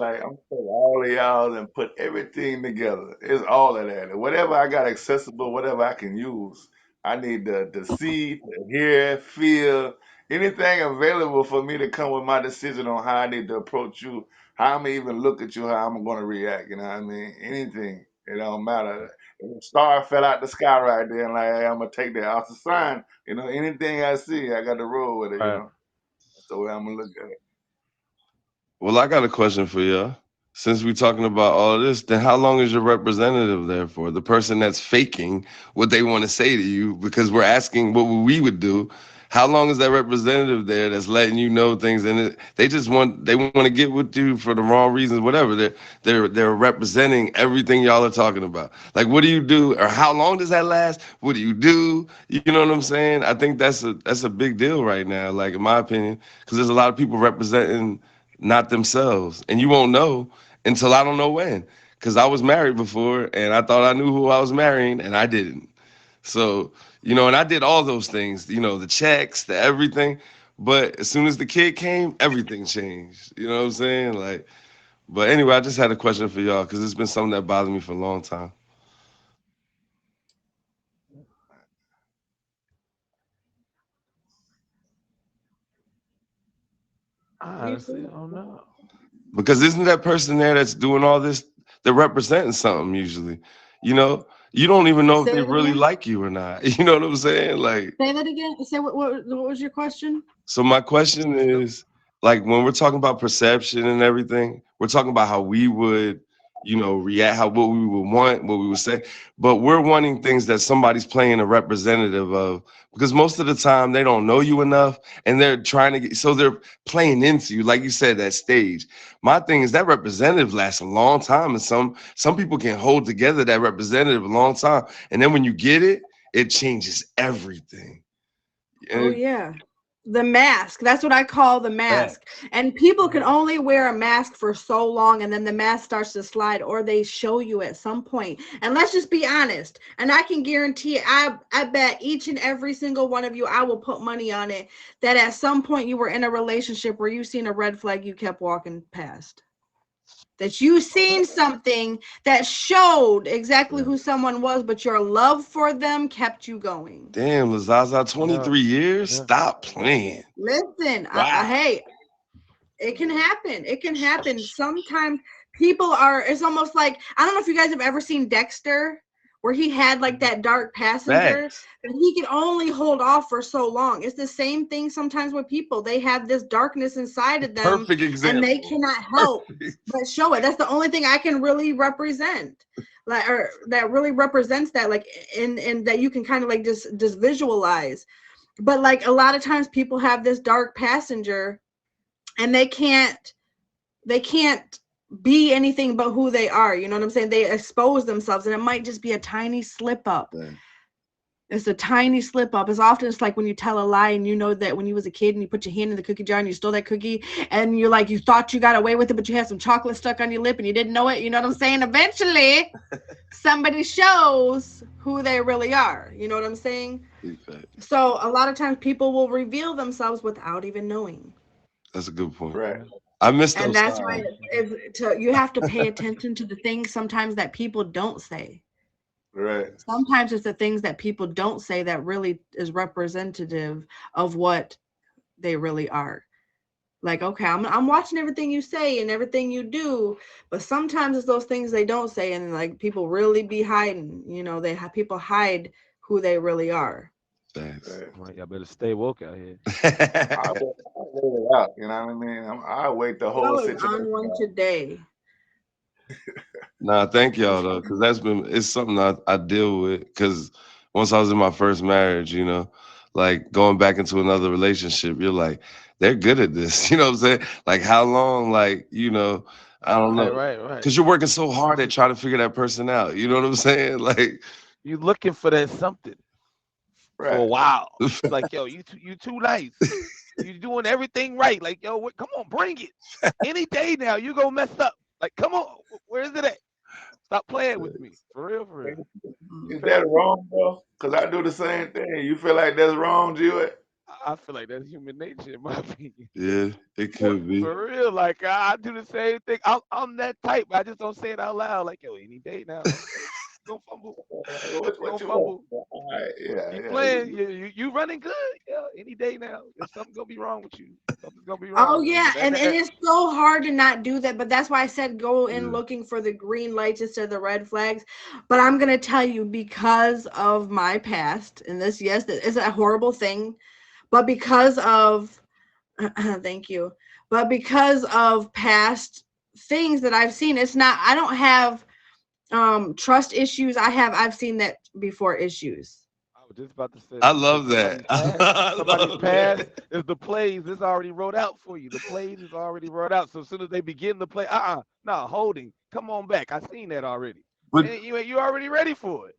Speaker 6: Like I'm gonna take all of y'all and put everything together. It's all of that. Whatever I got accessible, whatever I can use. I need to see, to hear, feel, anything available for me to come with my decision on how I need to approach you, how I'm gonna even look at you, how I'm gonna react. You know what I mean? Anything. It don't matter. If a star fell out the sky right there, and like hey, I'm gonna take that off the sign. You know, anything I see, I got to roll with it. You
Speaker 4: Right.
Speaker 6: know, that's the way I'm gonna look at it.
Speaker 3: Well, I got a question for y'all. Since we're talking about all of this, then how long is your representative there for? The person that's faking what they want to say to you because we're asking what we would do. How long is that representative there that's letting you know things and they want to get with you for the wrong reasons, whatever. They're representing everything y'all are talking about. Like what do you do or how long does that last? What do you do? You know what I'm saying? I think that's a big deal right now, like in my opinion, because there's a lot of people representing not themselves. And you won't know until I don't know when. Because I was married before and I thought I knew who I was marrying and I didn't. So, and I did all those things, the checks, the everything. But as soon as the kid came, everything changed. You know what I'm saying? Like, but anyway, I just had a question for y'all because it's been something that bothered me for a long time.
Speaker 4: I honestly don't know.
Speaker 3: Because isn't that person there that's doing all this, they're representing something usually? You know, you don't even know if
Speaker 2: Say
Speaker 3: they
Speaker 2: that
Speaker 3: really
Speaker 2: again.
Speaker 3: like you or not. You know what I'm saying? Like,
Speaker 2: Say that again. Say what was your question?
Speaker 3: so my question is, like, when we're talking about perception and everything, we're talking about how we would, react, what we would want, what we would say. But we're wanting things that somebody's playing a representative of, because most of the time they don't know you enough, and they're trying to get, so they're playing into you, like you said, that stage. My thing is that representative lasts a long time, and some people can hold together that representative a long time, and then when you get it, it changes everything.
Speaker 2: Oh
Speaker 3: And
Speaker 2: yeah. The mask. That's what I call the mask. And people can only wear a mask for so long and then the mask starts to slide or they show you at some point. And let's just be honest. And I can guarantee I bet each and every single one of you, I will put money on it that at some point you were in a relationship where you seen a red flag you kept walking past. That you seen something that showed exactly who someone was, but your love for them kept you going.
Speaker 3: damn, Lazaza, 23 years?
Speaker 4: Yeah.
Speaker 3: Stop playing.
Speaker 2: Listen,
Speaker 3: Wow.
Speaker 2: hey, it can happen. It can happen. Sometimes it's almost like, I don't know if you guys have ever seen Dexter, where he had like that dark passenger,
Speaker 3: Facts.
Speaker 2: and he can only hold off for so long. It's the same thing sometimes with people. They have this darkness inside of them,
Speaker 3: Perfect example.
Speaker 2: and they cannot help but show it. That's the only thing I can really represent. Like, or that really represents that, like, in that you can kind of like just visualize. But like a lot of times people have this dark passenger and they can't be anything but who they are. You know what I'm saying? They expose themselves and it might just be a tiny slip up.
Speaker 3: Yeah.
Speaker 2: It's a tiny slip up. It's like when you tell a lie and you know that when you was a kid and you put your hand in the cookie jar and you stole that cookie and you're like, you thought you got away with it, but you had some chocolate stuck on your lip and you didn't know it. You know what I'm saying? Eventually somebody shows who they really are. You know what I'm saying? So a lot of times people will reveal themselves without even knowing.
Speaker 3: That's a good point.
Speaker 6: Right.
Speaker 3: I missed
Speaker 2: And
Speaker 3: those
Speaker 2: that's
Speaker 3: signs.
Speaker 2: why you have to pay attention to the things sometimes that people don't say.
Speaker 6: Right.
Speaker 2: Sometimes it's the things that people don't say that really is representative of what they really are. Like, okay, I'm watching everything you say and everything you do, but sometimes it's those things they don't say, and like people really be hiding. They have people hide who they really are.
Speaker 3: Thanks.
Speaker 6: Right.
Speaker 4: Well, y'all better stay woke out here.
Speaker 6: I'll wait it out. You know what I mean? I'll wait the whole
Speaker 2: I was
Speaker 6: situation
Speaker 2: on one
Speaker 6: out.
Speaker 2: today.
Speaker 3: Nah, thank y'all though, because it's something I deal with. Because once I was in my first marriage, like going back into another relationship, you're like, they're good at this. You know what I'm saying? Like how long, like, I don't know.
Speaker 4: Right.
Speaker 3: Because you're working so hard at trying to figure that person out. You know what I'm saying? Like,
Speaker 4: You looking for that something for a
Speaker 6: Right.
Speaker 4: while. It's like, yo, you too nice. You doing everything right. Like, yo, come on, bring it. Any day now, you gonna mess up. Like, come on, where is it at? Stop playing with me. For real, for real.
Speaker 6: Is that wrong, bro? Because I do the same thing. You feel like that's wrong, Jewett?
Speaker 4: I feel like that's human nature, in my opinion.
Speaker 3: Yeah, it could be.
Speaker 4: For real, like I do the same thing. I'm that type. I just don't say it out loud. Like, yo, any day now, gonna fumble.
Speaker 6: What
Speaker 4: Gonna
Speaker 6: you want?
Speaker 4: fumble.
Speaker 6: All right, yeah,
Speaker 4: You
Speaker 6: yeah.
Speaker 4: playing? You running good? Yeah. Any day now. There's something gonna be wrong with you. Something's gonna be
Speaker 2: Oh
Speaker 4: wrong.
Speaker 2: yeah, and
Speaker 4: That,
Speaker 2: it's so hard to not do that, but that's why I said go in
Speaker 3: Yeah.
Speaker 2: looking for the green lights instead of the red flags. But I'm gonna tell you, because of my past, and this, yes, that is a horrible thing, but because of thank you, but because of past things that I've seen, it's not, I don't have trust issues. I've seen that before issues.
Speaker 4: I was just about to say
Speaker 3: I
Speaker 4: that. You said
Speaker 3: love that. I
Speaker 4: somebody's
Speaker 3: love
Speaker 4: past
Speaker 3: that.
Speaker 4: is the plays is already wrote out for you. The plays is already wrote out. So as soon as they begin to play, no, holding. Come on back. I seen that already.
Speaker 3: But
Speaker 4: And you already ready for it.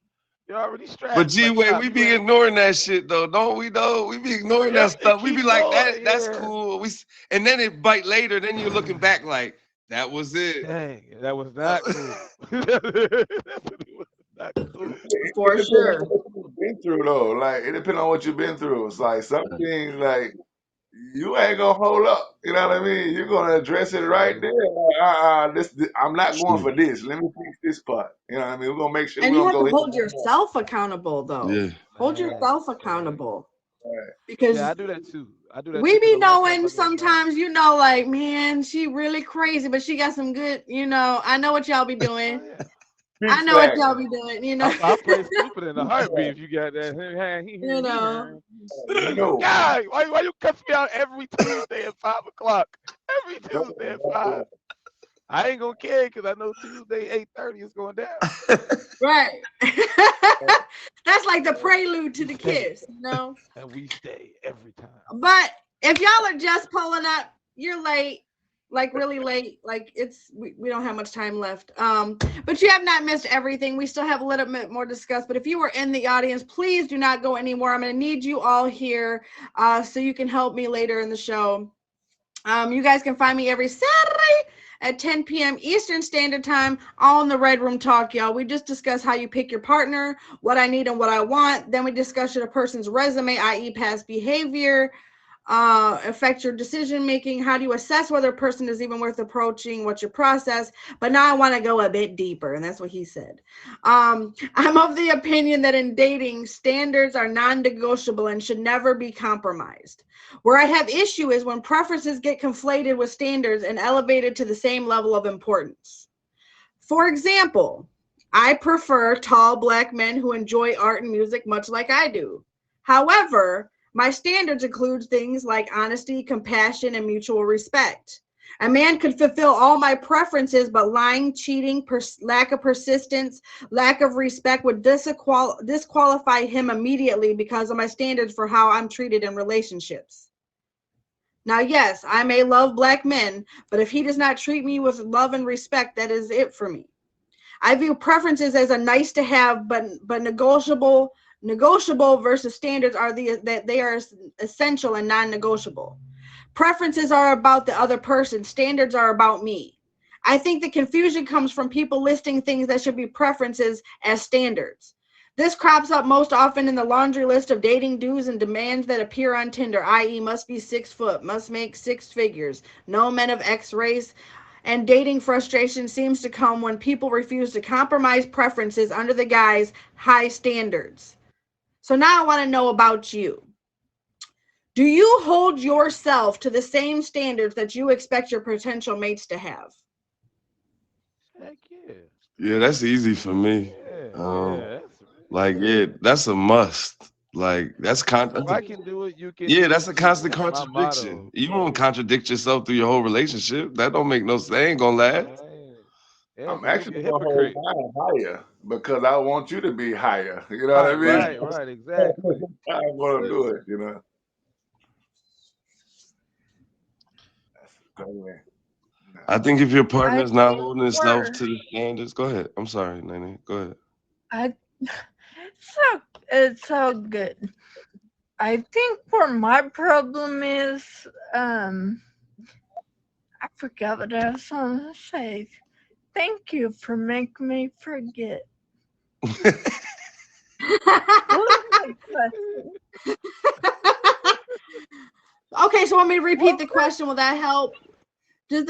Speaker 4: You're already
Speaker 3: but
Speaker 4: strapped.
Speaker 3: G
Speaker 4: Like,
Speaker 3: Way,
Speaker 4: stop.
Speaker 3: we
Speaker 4: You
Speaker 3: be
Speaker 4: ain't.
Speaker 3: ignoring that shit though, don't we? Though we be ignoring
Speaker 4: Yeah,
Speaker 3: that
Speaker 4: it
Speaker 3: stuff. We be
Speaker 4: keep
Speaker 3: like
Speaker 4: going.
Speaker 3: that's
Speaker 4: Yeah.
Speaker 3: cool. And then it bite later. Then you're looking back like that was it.
Speaker 4: Dang, that was
Speaker 3: That
Speaker 4: not
Speaker 3: was-
Speaker 4: cool. It was not cool.
Speaker 6: It
Speaker 2: For
Speaker 6: depends on
Speaker 2: sure.
Speaker 6: what you've been through, though. Like, it depends on what you've been through. It's like some things, like, you ain't gonna hold up. You know what I mean? You're gonna address it right there. Like, I'm not going
Speaker 3: True.
Speaker 6: for this. Let me fix this part. You know what I mean? We're gonna make sure
Speaker 2: And
Speaker 6: we
Speaker 2: you
Speaker 6: don't
Speaker 2: have
Speaker 6: go
Speaker 2: to
Speaker 6: in.
Speaker 2: hold yourself accountable, though.
Speaker 3: Yeah.
Speaker 2: Hold yourself
Speaker 4: Dang.
Speaker 2: accountable,
Speaker 6: Right.
Speaker 4: Yeah,
Speaker 2: because
Speaker 4: I do that too. I do that too
Speaker 2: we
Speaker 4: because
Speaker 2: be
Speaker 4: a lot of times
Speaker 2: knowing
Speaker 4: I get burned.
Speaker 2: sometimes, like, man, she really crazy, but she got some good, I know what y'all be
Speaker 4: Oh
Speaker 2: doing.
Speaker 4: yeah.
Speaker 6: Big
Speaker 2: I know what
Speaker 6: facts.
Speaker 2: y'all be doing.
Speaker 4: I play stupid in a heartbeat if you got that. Hey, he
Speaker 2: You
Speaker 4: heard me.
Speaker 2: know.
Speaker 6: You
Speaker 4: Like,
Speaker 6: know.
Speaker 4: God, why you cuss me out every Tuesday at 5 o'clock? Every Tuesday at 5. I ain't gonna care because I know Tuesday 8:30 is going down.
Speaker 2: Right. That's like the prelude to
Speaker 4: We
Speaker 2: the
Speaker 4: stay
Speaker 2: kiss.
Speaker 4: and we stay every time.
Speaker 2: But if y'all are just pulling up, you're late, like really late. Like we don't have much time left. But you have not missed everything. We still have a little bit more to discuss. But if you were in the audience, please do not go anywhere. I'm gonna need you all here so you can help me later in the show. You guys can find me every Saturday at 10 p.m. Eastern Standard Time on the Red Room Talk, y'all. We just discuss how you pick your partner, what I need and what I want. Then we discuss a person's resume, i.e. past behavior, affect your decision making. How do you assess whether a person is even worth approaching? What's your process? But now I want to go a bit deeper, and that's what he said. I'm of the opinion that in dating, standards are non-negotiable and should never be compromised. Where I have issue is when preferences get conflated with standards and elevated to the same level of importance. For example, I prefer tall Black men who enjoy art and music much like I do. However, my standards include things like honesty, compassion, and mutual respect. A man could fulfill all my preferences, but lying, cheating, lack of persistence, lack of respect would disqualify him immediately because of my standards for how I'm treated in relationships. Now, yes, I may love Black men, but if he does not treat me with love and respect, that is it for me. I view preferences as a nice to have, but negotiable versus standards are that they are essential and non-negotiable. Preferences are about the other person. Standards are about me. I think the confusion comes from people listing things that should be preferences as standards. This crops up most often in the laundry list of dating do's and demands that appear on Tinder, i.e. must be 6 foot, must make 6 figures, no men of X race, and dating frustration seems to come when people refuse to compromise preferences under the guise high standards. So now I want to know about you. Do you hold yourself to the same standards that you expect your potential mates to have?
Speaker 4: Heck yeah.
Speaker 3: Yeah, that's easy for me.
Speaker 4: Yeah.
Speaker 3: Um,
Speaker 4: Yeah.
Speaker 3: like yeah, that's a must. Like
Speaker 4: If I can do it, you can
Speaker 3: yeah,
Speaker 4: do
Speaker 3: that's
Speaker 4: it
Speaker 3: a
Speaker 4: too.
Speaker 3: constant
Speaker 4: That's my motto.
Speaker 3: contradiction. You don't contradict yourself through your whole relationship. That don't make no sense. They ain't gonna last.
Speaker 4: Right. Yeah,
Speaker 6: I'm
Speaker 4: because you'll be
Speaker 6: actually
Speaker 4: a
Speaker 6: gonna hold
Speaker 4: hypocrite.
Speaker 6: mine higher because I want you to be higher. You know what I
Speaker 4: Right,
Speaker 6: mean?
Speaker 4: right, right. Exactly.
Speaker 6: I'm gonna do it. You know. That's crazy.
Speaker 3: I think if your
Speaker 5: I
Speaker 3: partner's not
Speaker 5: think
Speaker 3: holding himself
Speaker 5: we're
Speaker 3: to the standards, go ahead. I'm sorry, Nene. Go ahead.
Speaker 5: I so it's so good. I think where my problem is, I forgot what I was going to say. Thank you for making me forget. What was the question?
Speaker 2: Okay, so want me to repeat
Speaker 5: What
Speaker 2: the question? Will that help? Do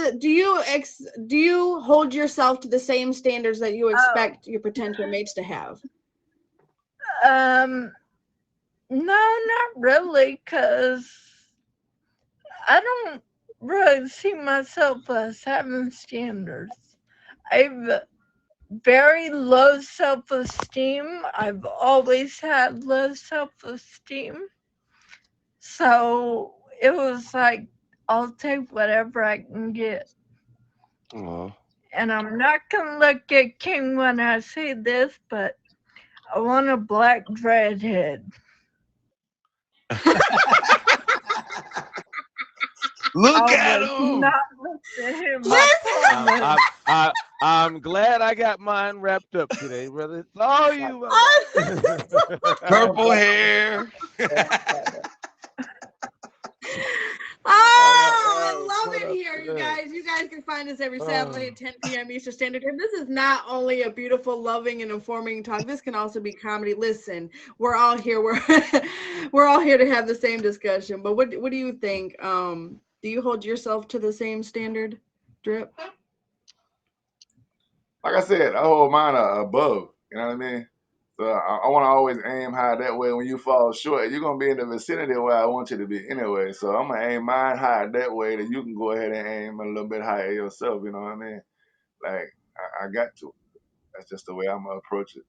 Speaker 2: you hold yourself to the same standards that you
Speaker 5: Oh,
Speaker 2: expect your potential mates to have?
Speaker 5: no, not really, because I don't really see myself as having standards. I've very low self esteem. I've always had low self esteem. So it was like, I'll take whatever I can get.
Speaker 3: Aw.
Speaker 5: And I'm not going to look at King when I say this, but I want a black dreadhead.
Speaker 3: Look
Speaker 5: I
Speaker 3: at
Speaker 5: would
Speaker 3: him.
Speaker 5: not look at him, I
Speaker 2: Listen.
Speaker 5: promise.
Speaker 4: I'm glad I got mine wrapped up today, brother. It's all you, brother.
Speaker 3: Purple hair.
Speaker 2: Oh, I love
Speaker 4: What
Speaker 2: it
Speaker 4: up
Speaker 2: here,
Speaker 4: to
Speaker 2: you
Speaker 4: that?
Speaker 2: guys. You guys can find us every Saturday
Speaker 4: Oh,
Speaker 2: at 10 p.m. Eastern Standard Time. This is not only a beautiful, loving, and informing talk. This can also be comedy. Listen, we're all here. We're all here to have the same discussion. But what do you think? Do you hold yourself to the same standard, Drip?
Speaker 6: Like I said, I hold mine above. You know what I mean? So I want to always aim high. That way, when you fall short, you're gonna be in the vicinity where I want you to be anyway. So I'm gonna aim mine high that way that you can go ahead and aim a little bit higher yourself. You know what I mean? Like I got to. That's just the way I'm gonna approach it.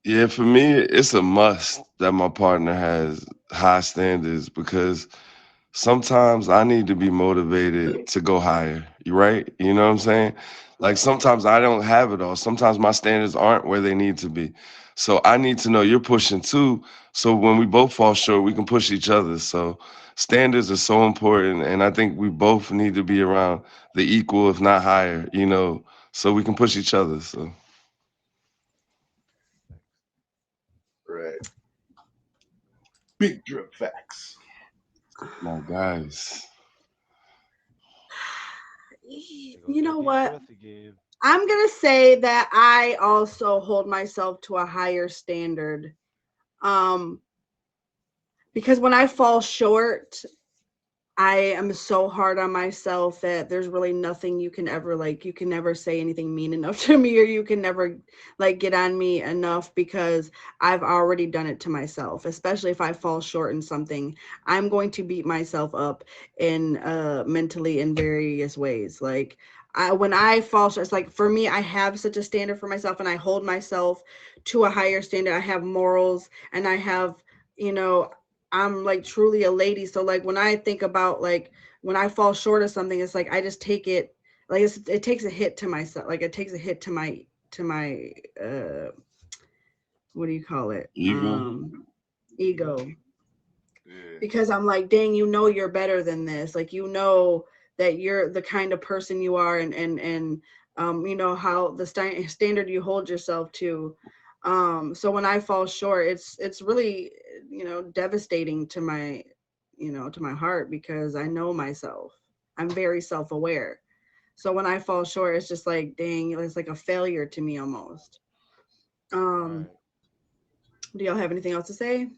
Speaker 3: Yeah, for me, it's a must that my partner has high standards because sometimes I need to be motivated to go higher. You right? You know what I'm saying? Like sometimes I don't have it all. Sometimes my standards aren't where they need to be. So I need to know you're pushing too. So when we both fall short, we can push each other. So standards are so important. And I think we both need to be around the equal, if not higher, so we can push each other. So
Speaker 6: Right. Big drip facts.
Speaker 3: my guys.
Speaker 4: they go
Speaker 2: You
Speaker 4: that
Speaker 2: know
Speaker 4: deep
Speaker 2: what?
Speaker 4: breath again.
Speaker 2: I'm gonna say that I also hold myself to a higher standard. Um, because when I fall short, I am so hard on myself that there's really nothing you can ever you can never say anything mean enough to me, or you can never get on me enough, because I've already done it to myself. Especially if I fall short in something, I'm going to beat myself up in mentally in various ways. When I fall short, it's like, for me, I have such a standard for myself and I hold myself to a higher standard. I have morals, and I have, you know, I'm like truly a lady. So like when I think about when I fall short of something, it's like I just take it, it takes a hit to myself. Like it takes a hit to my what do you call it?
Speaker 3: Ego.
Speaker 2: Ego.
Speaker 6: Yeah.
Speaker 2: Because I'm like, dang, you're better than this. Like, that you're the kind of person you are, and how the standard you hold yourself to. So when I fall short, it's really, devastating to my, to my heart, because I know myself. I'm very self-aware. So when I fall short, it's just like, dang, it's like a failure to me almost. Um,
Speaker 4: Right.
Speaker 2: do y'all have anything else to say?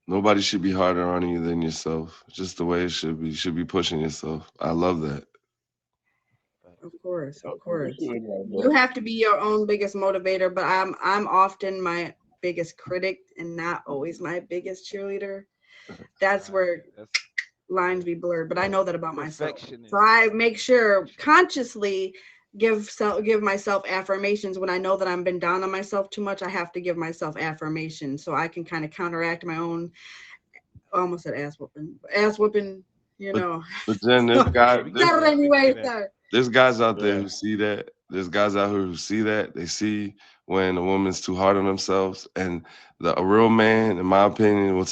Speaker 3: Nobody should be harder on you than yourself. Just the way it should be. You should be pushing yourself. I love that.
Speaker 2: Of course, of
Speaker 6: Yep,
Speaker 2: course.
Speaker 6: understood right
Speaker 2: You
Speaker 6: there.
Speaker 2: have to be your own biggest motivator, but I'm often my biggest critic and not always my biggest cheerleader. That's
Speaker 4: Right.
Speaker 2: where
Speaker 4: That's
Speaker 2: lines
Speaker 4: yeah.
Speaker 2: be blurred, but I know that about myself. So
Speaker 4: Perfectionist.
Speaker 2: I make sure consciously give myself affirmations. When I know that I've been down on myself too much, I have to give myself affirmations so I can kind of counteract my own, almost said ass whooping, you
Speaker 3: But
Speaker 2: know.
Speaker 3: but then
Speaker 2: So,
Speaker 4: Yeah, we can
Speaker 2: not
Speaker 4: do
Speaker 2: in
Speaker 4: that.
Speaker 2: any
Speaker 4: We can do
Speaker 2: way,
Speaker 4: that.
Speaker 2: sir.
Speaker 3: there's guys out there
Speaker 6: Right.
Speaker 3: who see that. There's guys out here who see that. They see when a woman's too hard on themselves, and a real man, in my opinion, will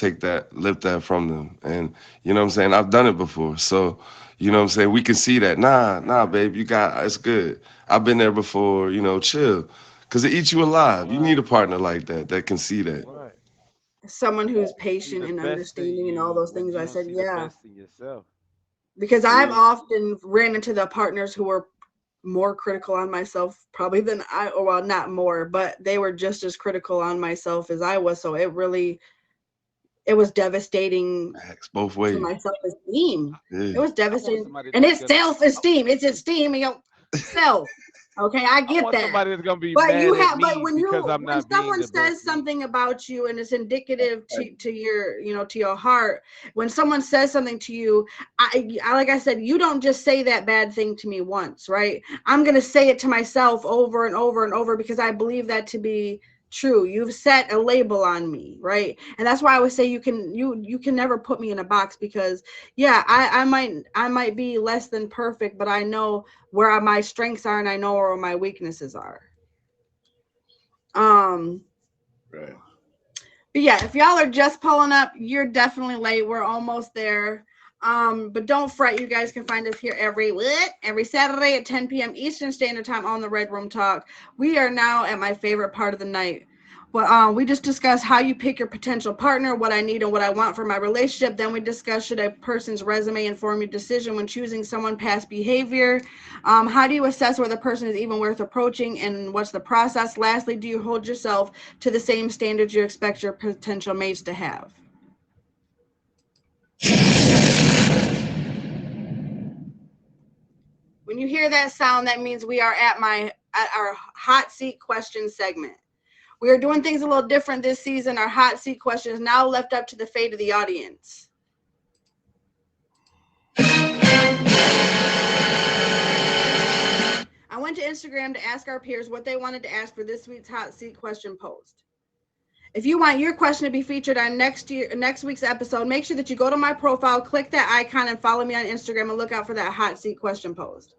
Speaker 3: lift that from them. And you know what I'm saying? I've done it before, so you know what I'm saying. We can see that. Nah, babe, it's good. I've been there before. Chill, because it eats you alive. You need
Speaker 4: Right.
Speaker 3: a partner like that that can see that.
Speaker 4: Right.
Speaker 2: Someone who's
Speaker 4: See
Speaker 2: patient
Speaker 4: the
Speaker 2: and
Speaker 4: best in
Speaker 2: understanding and all
Speaker 4: you
Speaker 2: those
Speaker 4: when
Speaker 2: things.
Speaker 4: you
Speaker 2: I
Speaker 4: don't
Speaker 2: said,
Speaker 4: see the
Speaker 2: yeah,
Speaker 4: best in yourself.
Speaker 2: because I've often ran into the partners who were more critical on myself probably than well, not more, but they were just as critical on myself as I was. So it was devastating
Speaker 3: both ways
Speaker 2: to my self-esteem.
Speaker 3: yeah.
Speaker 2: It was devastating.
Speaker 4: somebody
Speaker 2: And
Speaker 4: that's
Speaker 2: it's
Speaker 4: gonna
Speaker 2: self-esteem. It's esteem in yourself. Okay, I
Speaker 4: I
Speaker 2: get
Speaker 4: want
Speaker 2: that.
Speaker 4: somebody that's gonna be
Speaker 2: But
Speaker 4: mad at
Speaker 2: but
Speaker 4: me
Speaker 2: when
Speaker 4: because I'm
Speaker 2: when
Speaker 4: not being
Speaker 2: someone
Speaker 4: the best
Speaker 2: says
Speaker 4: me.
Speaker 2: something about you and it's indicative to your, to your heart, when someone says something to you, I like I said, you don't just say that bad thing to me once, right? I'm gonna say it to myself over and over and over because I believe that to be true. You've set a label on me, right? And that's why I would say you can never put me in a box, because yeah, I might be less than perfect, but I know where my strengths are and I know where my weaknesses are.
Speaker 6: Right.
Speaker 2: But yeah, if y'all are just pulling up, you're definitely late. We're almost there. But don't fret, you guys can find us here every Saturday at 10 p.m. Eastern Standard Time on the Red Room Talk. We are now at my favorite part of the night. Well, we just discussed how you pick your potential partner, what I need and what I want for my relationship. Then we discussed, should a person's resume inform your decision when choosing someone, past behavior. How do you assess whether the person is even worth approaching, and what's the process? Lastly, do you hold yourself to the same standards you expect your potential mates to have? When you hear that sound, that means we are at our hot seat question segment. We are doing things a little different this season. Our hot seat question is now left up to the fate of the audience. I went to Instagram to ask our peers what they wanted to ask for this week's hot seat question post. If you want your question to be featured on next week's episode, make sure that you go to my profile, click that icon, and follow me on Instagram, and look out for that hot seat question post.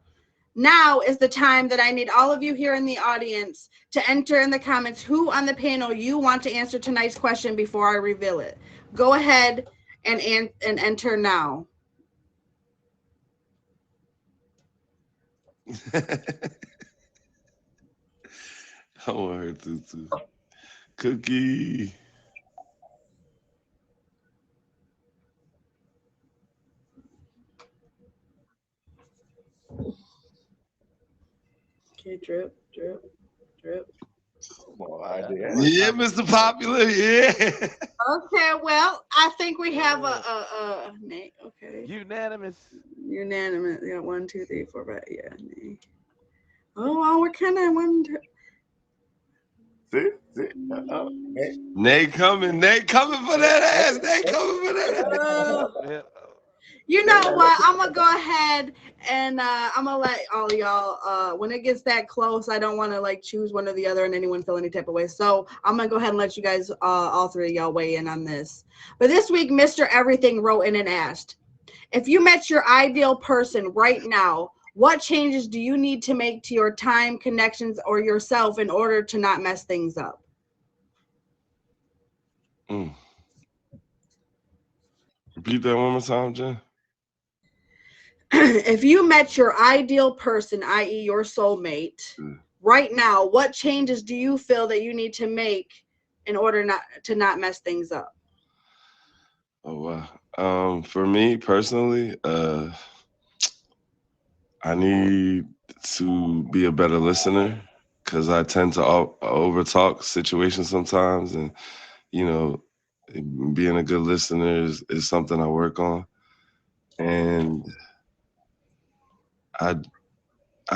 Speaker 2: Now is the time that I need all of you here in the audience to enter in the comments who on the panel you want to answer tonight's question before I reveal it. Go ahead and enter now.
Speaker 3: I want her to too. Cookie.
Speaker 2: Okay, drip, drip, drip.
Speaker 6: Well, idea.
Speaker 3: Yeah, Mr. Popular. Yeah.
Speaker 2: Okay, well, I think we have a Nate. Okay,
Speaker 4: Unanimous.
Speaker 2: unanimous. Yeah, 1, 2, 3, 4, 5. Yeah, Nate. Oh, well, we're kind of one.
Speaker 6: See? Hey.
Speaker 3: Nate coming for that ass. Nate coming for that.
Speaker 2: You know what? I'm gonna go ahead and I'm gonna let all y'all. When it gets that close, I don't want to like choose one or the other and anyone feel any type of way. So I'm gonna go ahead and let you guys, all three of y'all, weigh in on this. But this week, Mr. Everything wrote in and asked, if you met your ideal person right now, what changes do you need to make to your time, connections, or yourself in order to not mess things up?
Speaker 3: Repeat that one more time, Jen.
Speaker 2: If you met your ideal person, i.e. your soulmate, right now, what changes do you feel that you need to make in order not mess things up?
Speaker 3: Oh wow. For me personally, I need to be a better listener, because I tend to over talk situations sometimes, and being a good listener is something I work on. And I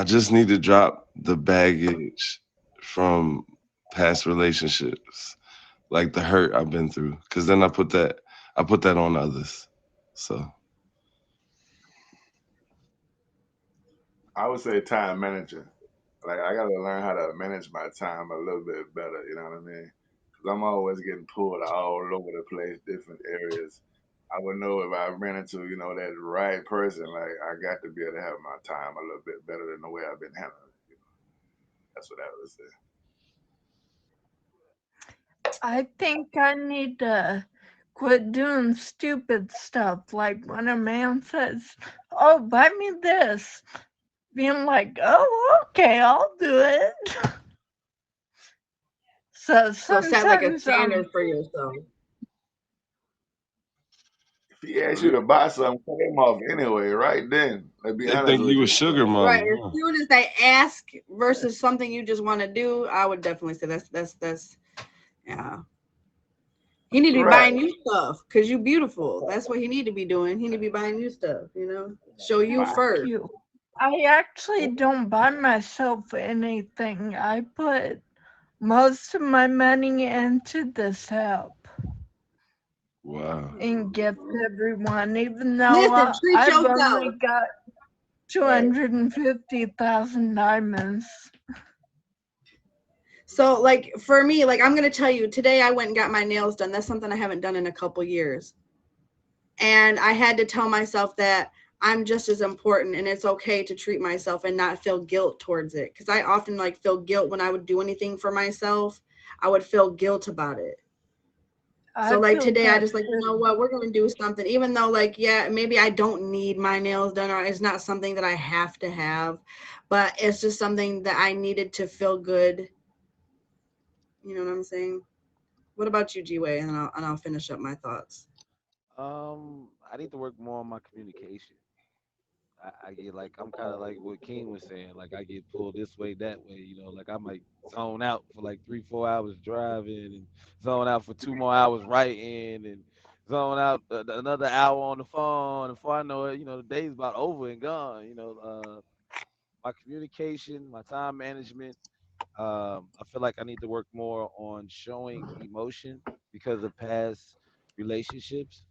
Speaker 3: just need to drop the baggage from past relationships, like the hurt I've been through, because then I put that on others. So
Speaker 6: I would say time manager. Like, I gotta learn how to manage my time a little bit better. You know what I mean? Because I'm always getting pulled all over the place, different areas. I would know if I ran into, that right person. Like, I got to be able to have my time a little bit better than the way I've been handling it. That's what I would say.
Speaker 5: I think I need to quit doing stupid stuff. Like when a man says, "Oh, buy me this," being like, "Oh, okay, I'll do it." So
Speaker 2: So set like a
Speaker 5: sometimes
Speaker 2: standard for yourself.
Speaker 6: If he asks you to buy something, cut him off anyway, right then. Let's be
Speaker 3: They
Speaker 6: honest
Speaker 3: think
Speaker 6: with
Speaker 3: you a
Speaker 6: you.
Speaker 3: sugar
Speaker 2: Right.
Speaker 3: mommy.
Speaker 2: As
Speaker 3: Huh?
Speaker 2: soon as they ask versus something you just want to do, I would definitely say that's yeah. He need
Speaker 6: That's
Speaker 2: to be
Speaker 6: right.
Speaker 2: buying you stuff because you beautiful. That's what he need to be doing. He need to be buying you stuff, Show you
Speaker 5: Thank
Speaker 2: first.
Speaker 5: you. I actually don't buy myself anything. I put most of my money into this app
Speaker 3: Wow.
Speaker 5: and gift everyone, even though
Speaker 2: Listen, treat
Speaker 5: I've
Speaker 2: yourself.
Speaker 5: only got 250,000 diamonds.
Speaker 2: So, like, for me, like, I'm going to tell you, today I went and got my nails done. That's something I haven't done in a couple years. And I had to tell myself that I'm just as important and it's okay to treat myself and not feel guilt towards it. Because I often, like, feel guilt when I would do anything for myself. I would feel guilt about it. So, like, today I just, like, you know what, we're going to do something. Even though, like, yeah, maybe I don't need my nails done or it's not something that I have to have. But it's just something that I needed to feel good. You know what I'm saying? What about you, G-Way? And I'll finish up my thoughts.
Speaker 4: I need to work more on my communication. I get like I'm kind of like what King was saying. Like I get pulled this way, that way. Like I might zone out for like 3, 4 hours driving, and zone out for 2 more hours writing, and zone out another hour on the phone. And before I know it, the day's about over and gone. My communication, my time management. I feel like I need to work more on showing emotion because of past relationships.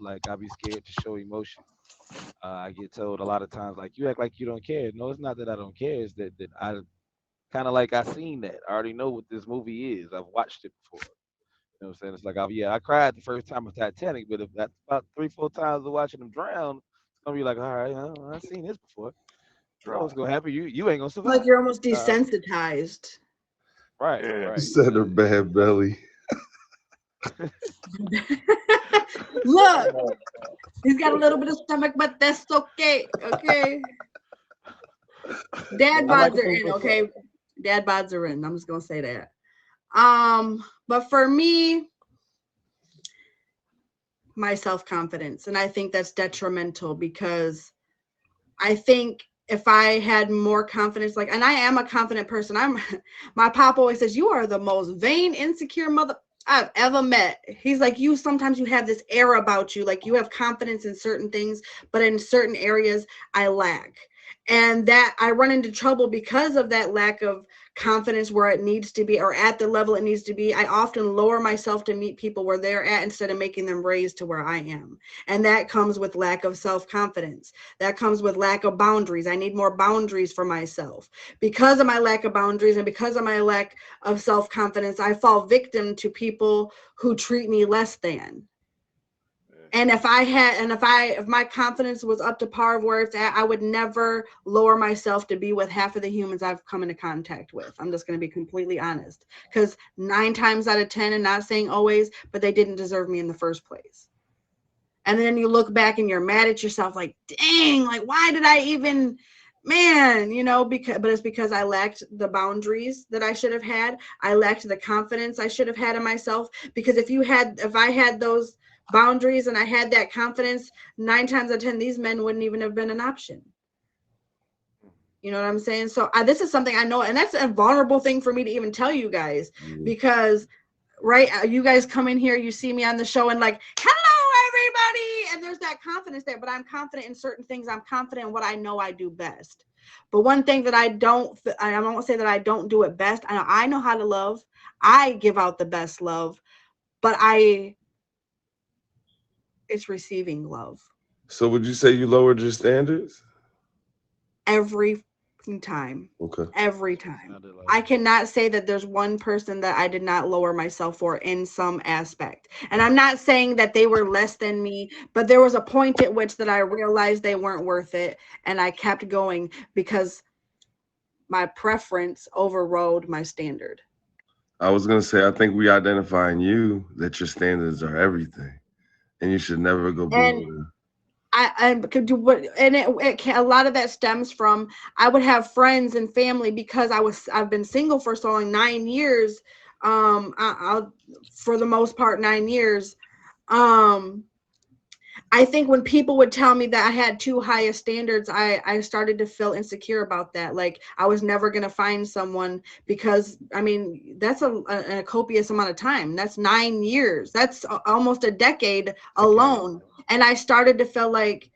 Speaker 4: Like I be scared to show emotion. I get told a lot of times, like, you act like you don't care. No, it's not that I don't care. It's that I kind of like I seen that. I already know what this movie is. I've watched it before. You know what I'm saying? It's like, yeah, I cried the first time of Titanic, but if that's about 3, 4 times of watching them drown, it's gonna be like, all right, I've seen this before. You know
Speaker 6: Right.
Speaker 4: what's gonna happen? You ain't gonna
Speaker 2: Like
Speaker 4: survive.
Speaker 2: you're almost
Speaker 4: Uh,
Speaker 2: desensitized.
Speaker 4: right,
Speaker 6: Yeah.
Speaker 3: You
Speaker 4: right.
Speaker 3: said her bad belly.
Speaker 2: Look, he's got a little bit of stomach, but that's okay. Okay. Dad
Speaker 4: I like
Speaker 2: bods
Speaker 4: a
Speaker 2: are in,
Speaker 4: 3 4
Speaker 2: okay? Dad bods are in. I'm just gonna say that. But for me, my self-confidence, and I think that's detrimental because I think if I had more confidence, like, and I am a confident person. My pop always says, you are the most vain, insecure mother I've ever met. He's like, sometimes you have this air about you, like you have confidence in certain things, but in certain areas I lack. And that I run into trouble because of that lack of confidence where it needs to be or at the level it needs to be. I often lower myself to meet people where they're at instead of making them raise to where I am. And that comes with lack of self-confidence. That comes with lack of boundaries. I need more boundaries for myself. Because of my lack of boundaries and because of my lack of self-confidence, I fall victim to people who treat me less than. And if my confidence was up to par of where it's at, I would never lower myself to be with half of the humans I've come into contact with. I'm just going to be completely honest, because 9 times out of 10, and not saying always, but they didn't deserve me in the first place. And then you look back and you're mad at yourself, like, dang, like, why did I even, man, but it's because I lacked the boundaries that I should have had. I lacked the confidence I should have had in myself. Because if I had those boundaries and I had that confidence, 9 times out of 10, these men wouldn't even have been an option. You know what I'm saying? So this is something I know, and that's a vulnerable thing for me to even tell you guys, because you guys come in here, you see me on the show and like, hello everybody, and there's that confidence there, but I'm confident in certain things. I'm confident in what I know I do best. But one thing that I won't say that I don't do it best. I know how to love. I give out the best love, but it's receiving love.
Speaker 3: So would you say you lowered your standards?
Speaker 2: Every time.
Speaker 3: Okay.
Speaker 2: Every time. I cannot say that there's one person that I did not lower myself for in some aspect. And I'm not saying that they were less than me, but there was a point at which that I realized they weren't worth it. And I kept going because my preference overrode my standard.
Speaker 3: I was gonna say I think we identify in you that your standards are everything, and you should never go below them.
Speaker 2: I could do what, and it can, a lot of that stems from I would have friends and family because I've been single for so long, 9 years, I'll for the most part 9 years. I think when people would tell me that I had too high of standards, I started to feel insecure about that. Like I was never going to find someone because, I mean, that's a copious amount of time. That's 9 years. That's almost a decade alone. And I started to feel like,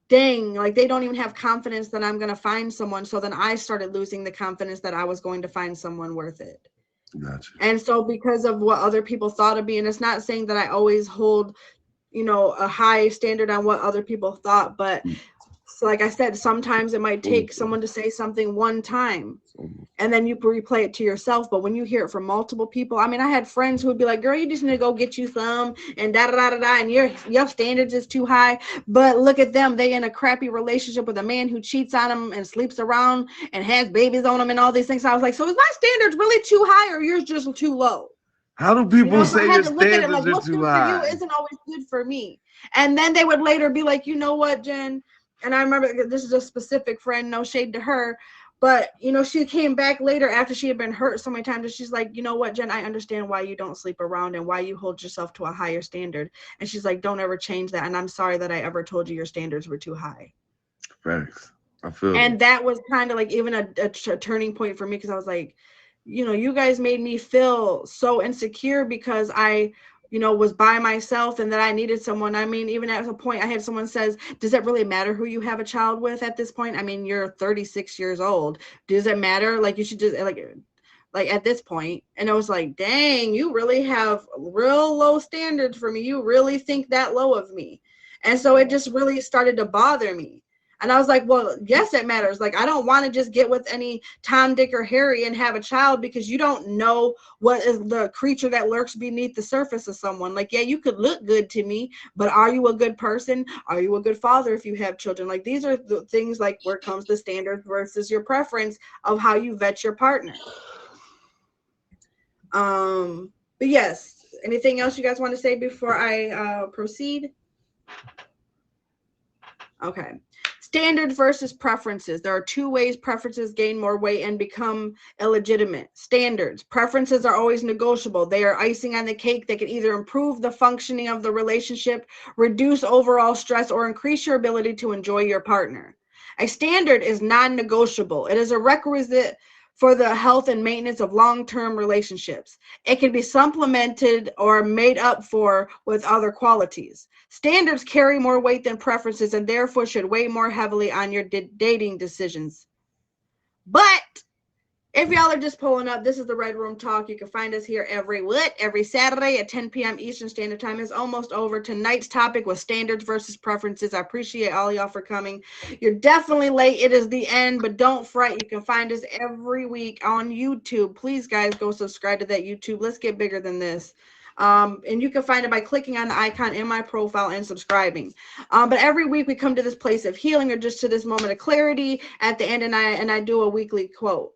Speaker 2: dang, like they don't even have confidence that I'm going to find someone. So then I started losing the confidence that I was going to find someone worth it.
Speaker 3: Gotcha.
Speaker 2: And so because of what other people thought of me, and it's not saying that I always hold, you know, a high standard on what other people thought, but so like I said, sometimes it might take someone to say something one time and then you replay it to yourself. But when you hear it from multiple people, I mean, I had friends who would be like, girl, you just need to go get you some and da da da da, and your standards is too high. But look at them, they in a crappy relationship with a man who cheats on them and sleeps around and has babies on them and all these things. So I was like, so is my standards really too high or yours just too low?
Speaker 3: How do people
Speaker 2: So I
Speaker 3: say
Speaker 2: had
Speaker 3: your
Speaker 2: to look at it like,
Speaker 3: standards are
Speaker 2: what's
Speaker 3: too
Speaker 2: good for you
Speaker 3: high?
Speaker 2: isn't always good for me. And then they would later be like, you know what, Jen? And I remember, this is a specific friend, no shade to her, but you know, she came back later after she had been hurt so many times, and she's like, you know what, Jen, I understand why you don't sleep around and why you hold yourself to a higher standard. And she's like, don't ever change that. And I'm sorry that I ever told you your standards were too high.
Speaker 3: Facts. I feel
Speaker 2: And that was kind of like even a turning point for me, because I was like, you know, you guys made me feel so insecure because I, you know, was by myself and that I needed someone. I mean, even at a point I had someone says, does it really matter who you have a child with at this point? I mean, you're 36 years old. Does it matter? Like, you should just like at this point. And I was like, dang, you really have real low standards for me. You really think that low of me. And so it just really started to bother me. And I was like, well, yes, it matters. Like, I don't want to just get with any Tom, Dick, or Harry and have a child, because you don't know what is the creature that lurks beneath the surface of someone. Like, yeah, you could look good to me, but are you a good person? Are you a good father if you have children? Like, these are the things like where comes the standard versus your preference of how you vet your partner. But yes, anything else you guys want to say before I proceed? Okay. Standards versus preferences. There are two ways preferences gain more weight and become illegitimate. Standards. Preferences are always negotiable. They are icing on the cake that can either improve the functioning of the relationship, reduce overall stress, or increase your ability to enjoy your partner. A standard is non-negotiable. It is a requisite for the health and maintenance of long-term relationships. It can be supplemented or made up for with other qualities. Standards carry more weight than preferences and therefore should weigh more heavily on your dating decisions. But if y'all are just pulling up, this is the Red Room Talk. You can find us here every Saturday at 10 p.m. Eastern Standard Time. It's almost over. Tonight's topic was standards versus preferences. I appreciate all y'all for coming. You're definitely late. It is the end, but don't fret. You can find us every week on YouTube. Please, guys, go subscribe to that YouTube. Let's get bigger than this. And you can find it by clicking on the icon in my profile and subscribing. But every week we come to this place of healing, or just to this moment of clarity at the end, and I do a weekly quote.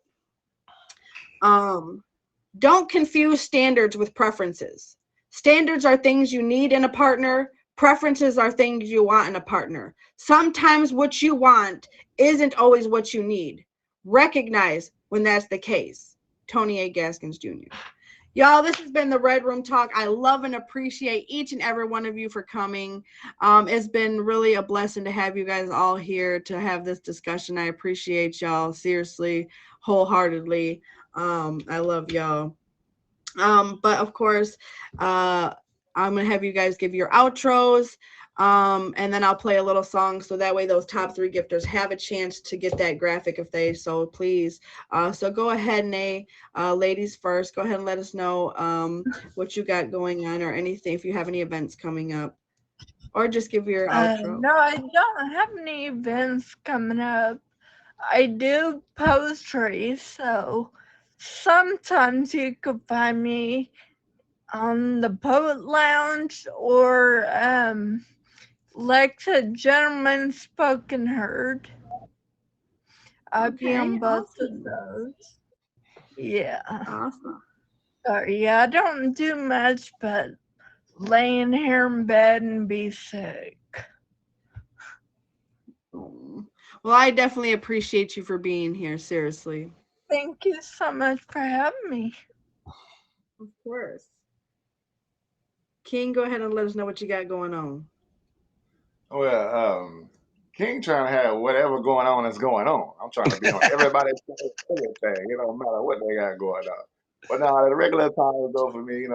Speaker 2: Don't confuse standards with preferences. Standards are things you need in a partner. Preferences are things you want in a partner. Sometimes what you want isn't always what you need. Recognize when that's the case. Tony A. Gaskins Jr. Y'all, this has been the Red Room Talk. I love and appreciate each and every one of you for coming. It's been really a blessing to have you guys all here to have this discussion. I appreciate y'all, seriously, wholeheartedly. I love y'all. But of course, I'm gonna have you guys give your outros, and then I'll play a little song so that way those top three gifters have a chance to get that graphic if they so please. So go ahead, Nay, ladies first. Go ahead and let us know what you got going on, or anything, if you have any events coming up, or just give your outro.
Speaker 5: No, I don't have any events coming up. I do poetry, so sometimes you could find me on the Poet Lounge or Lexa Gentleman Spoken Heard. I'll be on both of those. Yeah.
Speaker 2: Awesome.
Speaker 5: Sorry, I don't do much but laying here in bed and be sick.
Speaker 2: Well, I definitely appreciate you for being here, seriously.
Speaker 5: Thank you so much for having me.
Speaker 2: Of course. King, go ahead and let us know what you got going on.
Speaker 6: Well, King trying to have whatever going on that's going on. I'm trying to be on everybody's everything. It don't matter what they got going on. But now the regular time though for me,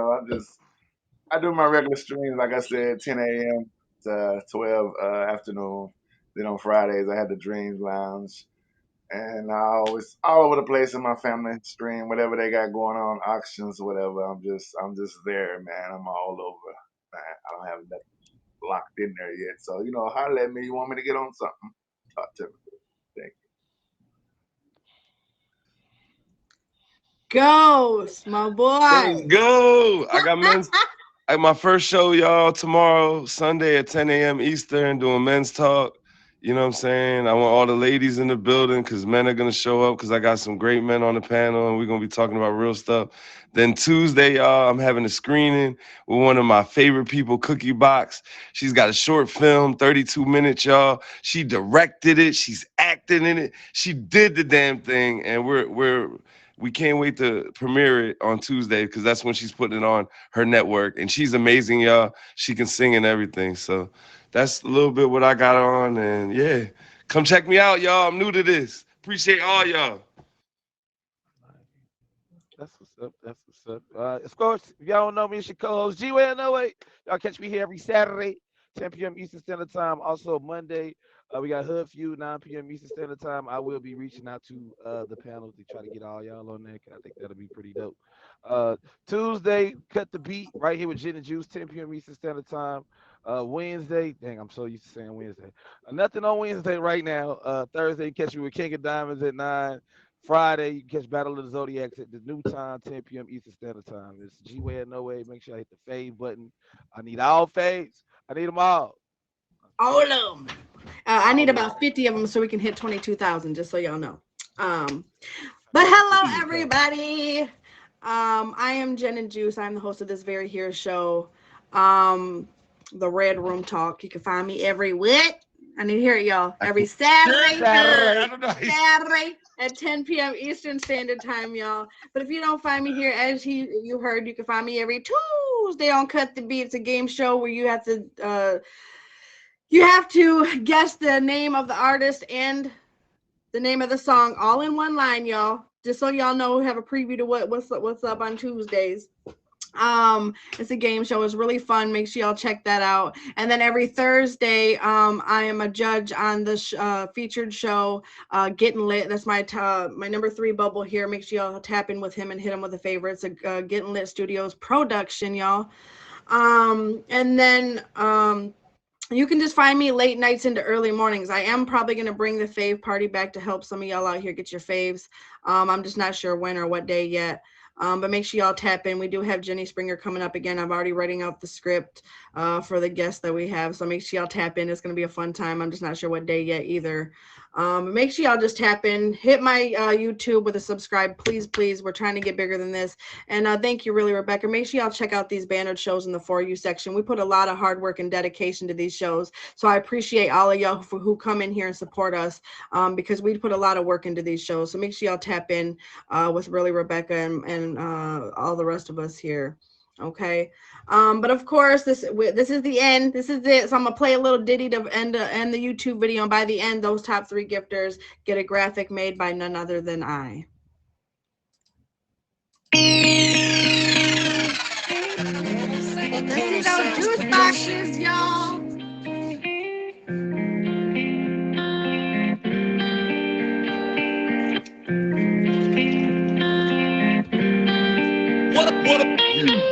Speaker 6: I do my regular streams like I said, 10 a.m. to 12 afternoon. Then on Fridays I had the Dreams Lounge, and I always all over the place in my family stream whatever they got going on, auctions, whatever. I'm just there, man. I'm all over, man. I don't have nothing locked in there yet. So, holler at me. You want me to get on something? Talk to me. Thank
Speaker 2: Ghost, my
Speaker 3: Let's
Speaker 2: boy.
Speaker 3: go. I got men's. My first show, y'all, tomorrow, Sunday at 10 a.m. Eastern, doing men's talk. You know what I'm saying? I want all the ladies in the building because men are going to show up because I got some great men on the panel and we're going to be talking about real stuff. Then Tuesday, y'all, I'm having a screening with one of my favorite people, Cookie Box. She's got a short film, 32 minutes, y'all. She directed it. She's acting in it. She did the damn thing. And we can't wait to premiere it on Tuesday because that's when she's putting it on her network. And she's amazing, y'all. She can sing and everything. So that's a little bit what I got on. And yeah, come check me out, y'all. I'm new to this. Appreciate all y'all.
Speaker 4: That's what's up. That's what's up. Of course, if y'all don't know me, it's your co-host G Way No Way. Y'all catch me here every Saturday, 10 p.m. Eastern Standard Time. Also Monday, we got Hood Feud, 9 p.m. Eastern Standard Time. I will be reaching out to the panel to try to get all y'all on there. 'Cause I think that'll be pretty dope. Tuesday, cut the beat right here with Gin and Juice, 10 p.m. Eastern Standard Time. Wednesday, dang, I'm so used to saying Wednesday. Nothing on Wednesday right now. Thursday, catch me with King of Diamonds at 9. Friday, you can catch Battle of the Zodiacs at the new time, 10 p.m. Eastern Standard Time. It's G Way No Way. Make sure I hit the fave button. I need all faves. I need them all.
Speaker 2: All of them. I need
Speaker 4: All of
Speaker 2: about 50 of them so we can hit 22,000, just so y'all know. But
Speaker 4: them.
Speaker 2: hello, everybody. I am Jen and Juice. I'm the host of this very here show, the Red Room Talk. You can find me every what? I need to hear it, y'all. Every Saturday, Saturday at 10 p.m. Eastern Standard Time, y'all. But if you don't find me here, as you heard, you can find me every Tuesday on Cut the Beat. It's a game show where you have to guess the name of the artist and the name of the song all in one line, y'all. Just so y'all know, we have a preview to what's up on Tuesdays. It's a game show. It's really fun. Make sure y'all check that out. And then every Thursday, I am a judge on the featured show, Getting Lit. That's my number 3 bubble here. Make sure y'all tap in with him and hit him with a favor. It's a Getting Lit Studios production, y'all. And then you can just find me late nights into early mornings. I am probably going to bring the fave party back to help some of y'all out here get your faves. I'm just not sure when or what day yet. But make sure y'all tap in. We do have Jenny Springer coming up again. I'm already writing out the script for the guests that we have. So make sure y'all tap in. It's going to be a fun time. I'm just not sure what day yet either. Make sure y'all just tap in. Hit my YouTube with a subscribe. Please, please. We're trying to get bigger than this. And thank you, really, Rebecca. Make sure y'all check out these bannered shows in the For You section. We put a lot of hard work and dedication to these shows. So I appreciate all of y'all who come in here and support us because we put a lot of work into these shows. So make sure y'all tap in with really Rebecca and all the rest of us here. Okay. But of course, this is the end. This is it. So I'm gonna play a little ditty to end the YouTube video. And by the end, those top 3 gifters get a graphic made by none other than I. Let's see those juice boxes, y'all.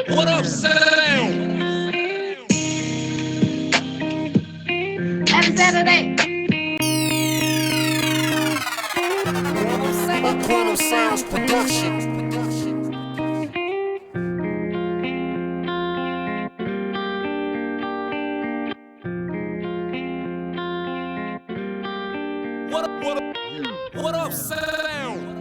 Speaker 1: What up, sound?
Speaker 2: Every Saturday.
Speaker 1: Quantum Sounds production. What up, sound?